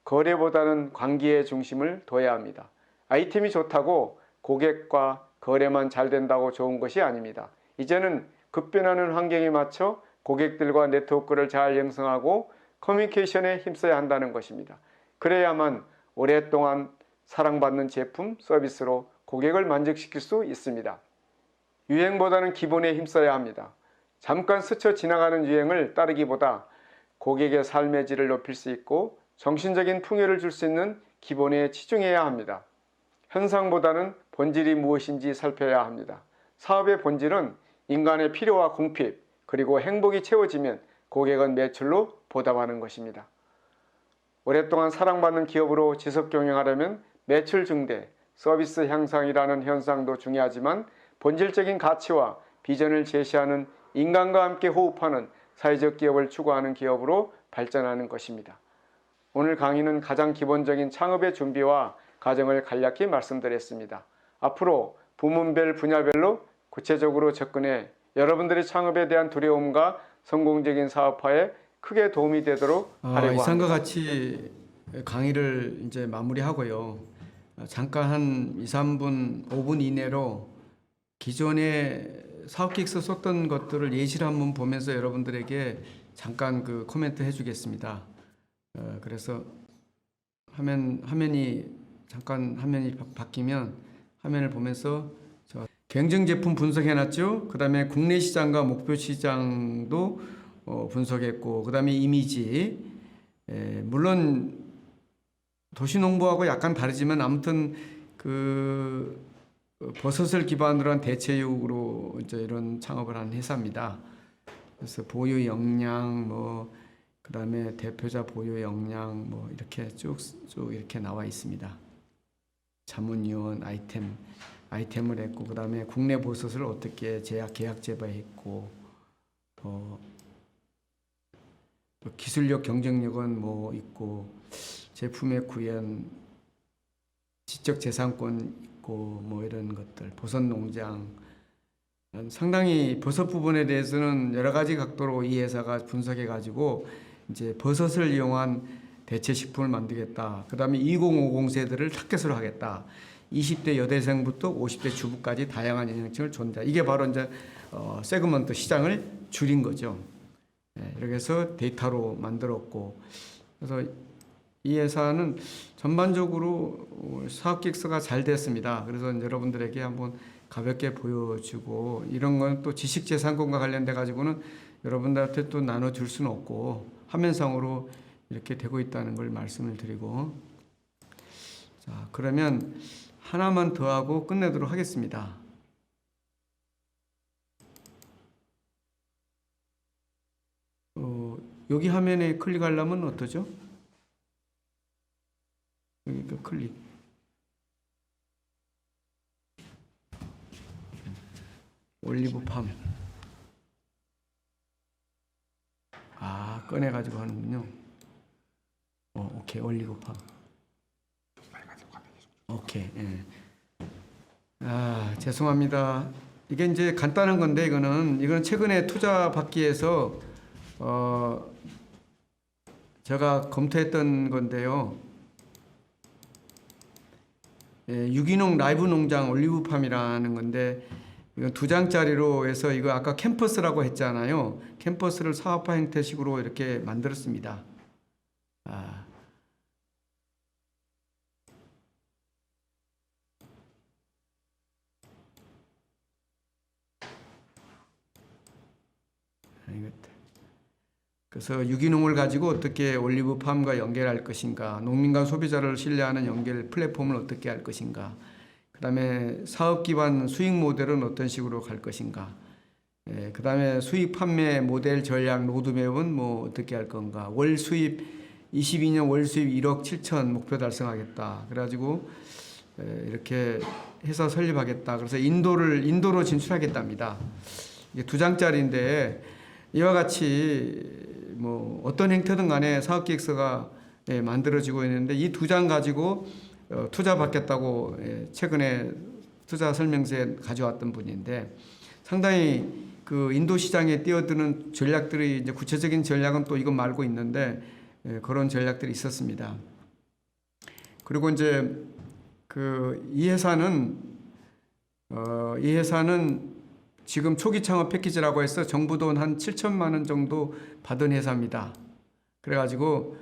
거래보다는 관계의 중심을 둬야 합니다. 아이템이 좋다고 고객과 거래만 잘 된다고 좋은 것이 아닙니다. 이제는 급변하는 환경에 맞춰 고객들과 네트워크를 잘 형성하고 커뮤니케이션에 힘써야 한다는 것입니다. 그래야만 오랫동안 사랑받는 제품, 서비스로 고객을 만족시킬 수 있습니다. 유행보다는 기본에 힘써야 합니다. 잠깐 스쳐 지나가는 유행을 따르기보다 고객의 삶의 질을 높일 수 있고 정신적인 풍요를 줄 수 있는 기본에 치중해야 합니다. 현상보다는 본질이 무엇인지 살펴야 합니다. 사업의 본질은 인간의 필요와 궁핍, 그리고 행복이 채워지면 고객은 매출로 보답하는 것입니다. 오랫동안 사랑받는 기업으로 지속 경영하려면 매출 증대, 서비스 향상이라는 현상도 중요하지만 본질적인 가치와 비전을 제시하는 인간과 함께 호흡하는 사회적 기업을 추구하는 기업으로 발전하는 것입니다. 오늘 강의는 가장 기본적인 창업의 준비와 과정을 간략히 말씀드렸습니다. 앞으로 부문별 분야별로 구체적으로 접근해 여러분들의 창업에 대한 두려움과 성공적인 사업화에 크게 도움이 되도록 하려고 이상과 합니다. 같이 강의를 이제 마무리하고요. 잠깐 한 2, 3분, 5분 이내로 기존에 사업기획서 썼던 것들을 예시를 한번 보면서 여러분들에게 잠깐 그 코멘트 해주겠습니다. 그래서 화면이 바뀌면 화면을 보면서 경쟁 제품 분석해놨죠. 그 다음에 국내 시장과 목표 시장도 분석했고, 그 다음에 이미지. 물론 도시농부하고 약간 다르지만 아무튼 그 버섯을 기반으로 한 대체육으로 이제 이런 창업을 한 회사입니다. 그래서 보유 역량 그 다음에 대표자 보유 역량 이렇게 쭉 이렇게 나와 있습니다. 자문위원 아이템을 했고, 그 다음에 국내 버섯을 어떻게 계약 재배했고, 또 기술력 경쟁력은 있고, 제품의 구현, 지적 재산권 있고 이런 것들, 버섯 농장. 상당히 버섯 부분에 대해서는 여러 가지 각도로 이 회사가 분석해 가지고 이제 버섯을 이용한 대체 식품을 만들겠다. 그다음에 2050 세대를 타겟으로 하겠다. 20대 여대생부터 50대 주부까지 다양한 연령층을 존재. 이게 바로 이제 세그먼트 시장을 줄인 거죠. 이렇게 해서 데이터로 만들었고, 그래서 이 회사는 전반적으로 사업기획서가 잘 됐습니다. 그래서 여러분들에게 한번 가볍게 보여주고, 이런 건 또 지식재산권과 관련돼 가지고는 여러분들한테 또 나눠줄 수는 없고 화면상으로 이렇게 되고 있다는 걸 말씀을 드리고, 자, 그러면 하나만 더 하고 끝내도록 하겠습니다. 여기 화면에 클릭하려면 어떠죠? 여기 그 클릭. 올리브팜. 꺼내가지고 하는군요. 오케이, 올리브팜. 오케이, 예. 죄송합니다. 이게 이제 간단한 건데, 이거는 최근에 투자 받기 위해서, 제가 검토했던 건데요. 유기농 라이브 농장 올리브팜이라는 건데, 이건 2장짜리로 해서 이거 아까 캠퍼스라고 했잖아요. 캠퍼스를 사업화 형태식으로 이렇게 만들었습니다. 그래서 유기농을 가지고 어떻게 올리브팜과 연결할 것인가, 농민과 소비자를 신뢰하는 연결 플랫폼을 어떻게 할 것인가, 그 다음에 사업 기반 수익 모델은 어떤 식으로 갈 것인가, 그 다음에 수익 판매 모델 전략 로드맵은 어떻게 할 건가, 월 수입 22년 월 수입 1억 7천 목표 달성하겠다. 그래가지고 이렇게 회사 설립하겠다. 그래서 인도로 진출하겠답니다. 이게 2장짜리인데 이와 같이 어떤 형태든 간에 사업기획서가 만들어지고 있는데, 이 2장 가지고 투자 받겠다고 최근에 투자 설명서에 가져왔던 분인데, 상당히 그 인도 시장에 뛰어드는 전략들이, 이제 구체적인 전략은 또 이것 말고 있는데 그런 전략들이 있었습니다. 그리고 이제 이 회사는 지금 초기 창업 패키지라고 해서 정부 돈 한 7천만 원 정도 받은 회사입니다. 그래가지고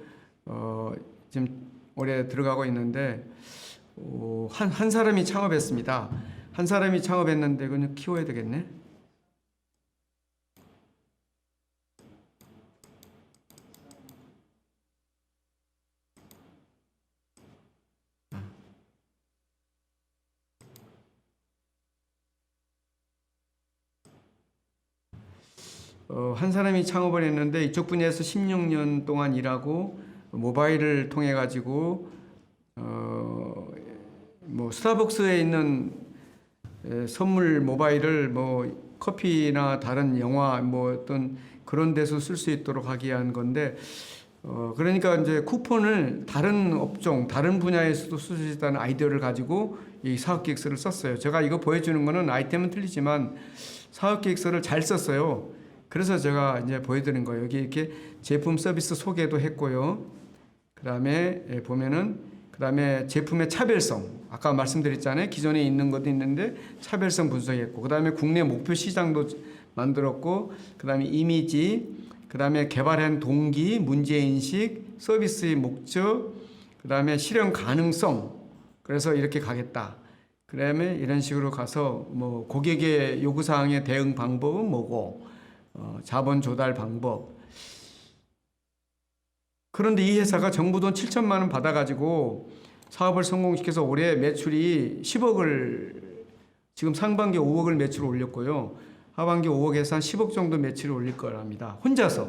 지금 올해 들어가고 있는데, 한 사람이 창업했습니다. 한 사람이 창업했는데 그냥 키워야 되겠네. 한 사람이 창업을 했는데 이쪽 분야에서 16년 동안 일하고 모바일을 통해 가지고 스타벅스에 있는 선물 모바일을 커피나 다른 영화 뭐 어떤 그런 데서 쓸 수 있도록 하기 위한 건데 그러니까 이제 쿠폰을 다른 업종, 다른 분야에서도 쓸 수 있다는 아이디어를 가지고 이 사업계획서를 썼어요. 제가 이거 보여주는 거는 아이템은 틀리지만 사업계획서를 잘 썼어요. 그래서 제가 이제 보여드리는 거예요. 여기 이렇게 제품 서비스 소개도 했고요. 그다음에 보면은 그다음에 제품의 차별성, 아까 말씀드렸잖아요. 기존에 있는 것도 있는데 차별성 분석했고, 그다음에 국내 목표 시장도 만들었고, 그다음에 이미지, 그다음에 개발한 동기, 문제인식, 서비스의 목적, 그다음에 실현 가능성. 그래서 이렇게 가겠다. 그다음에 이런 식으로 가서 뭐 고객의 요구 사항에 대응 방법은 뭐고, 자본 조달 방법. 그런데 이 회사가 정부 돈 7천만 원 받아가지고 사업을 성공시켜서 올해 매출이 10억을, 지금 상반기 5억을 매출을 올렸고요. 하반기 5억에서 한 10억 정도 매출을 올릴 거랍니다. 혼자서.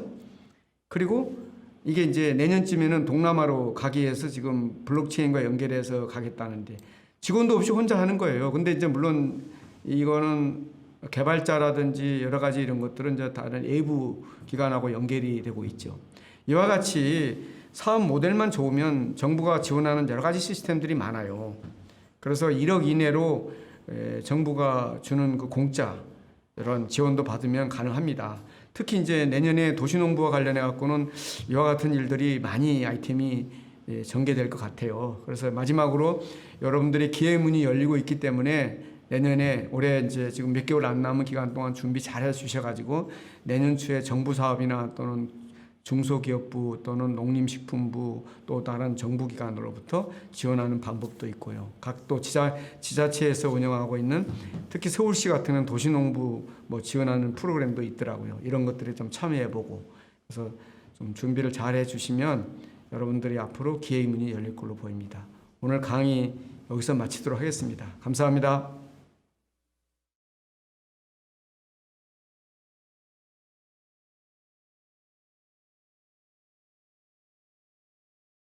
그리고 이게 이제 내년쯤에는 동남아로 가기 위해서 지금 블록체인과 연결해서 가겠다는데 직원도 없이 혼자 하는 거예요. 근데 이제 물론 이거는 개발자라든지 여러 가지 이런 것들은 이제 다른 외부 기관하고 연결이 되고 있죠. 이와 같이 사업 모델만 좋으면 정부가 지원하는 여러 가지 시스템들이 많아요. 그래서 1억 이내로 정부가 주는 그 공짜 이런 지원도 받으면 가능합니다. 특히 이제 내년에 도시농부와 관련해 갖고는 이와 같은 일들이 많이 아이템이 전개될 것 같아요. 그래서 마지막으로 여러분들의 기회 문이 열리고 있기 때문에 내년에 올해 이제 지금 몇 개월 안 남은 기간 동안 준비 잘 해주셔가지고 내년 초에 정부 사업이나 또는 중소기업부 또는 농림식품부 또 다른 정부기관으로부터 지원하는 방법도 있고요. 각 또 지자체에서 운영하고 있는 특히 서울시 같은 경우는 도시농부 뭐 지원하는 프로그램도 있더라고요. 이런 것들에 좀 참여해보고 그래서 좀 준비를 잘 해주시면 여러분들이 앞으로 기회의 문이 열릴 걸로 보입니다. 오늘 강의 여기서 마치도록 하겠습니다. 감사합니다.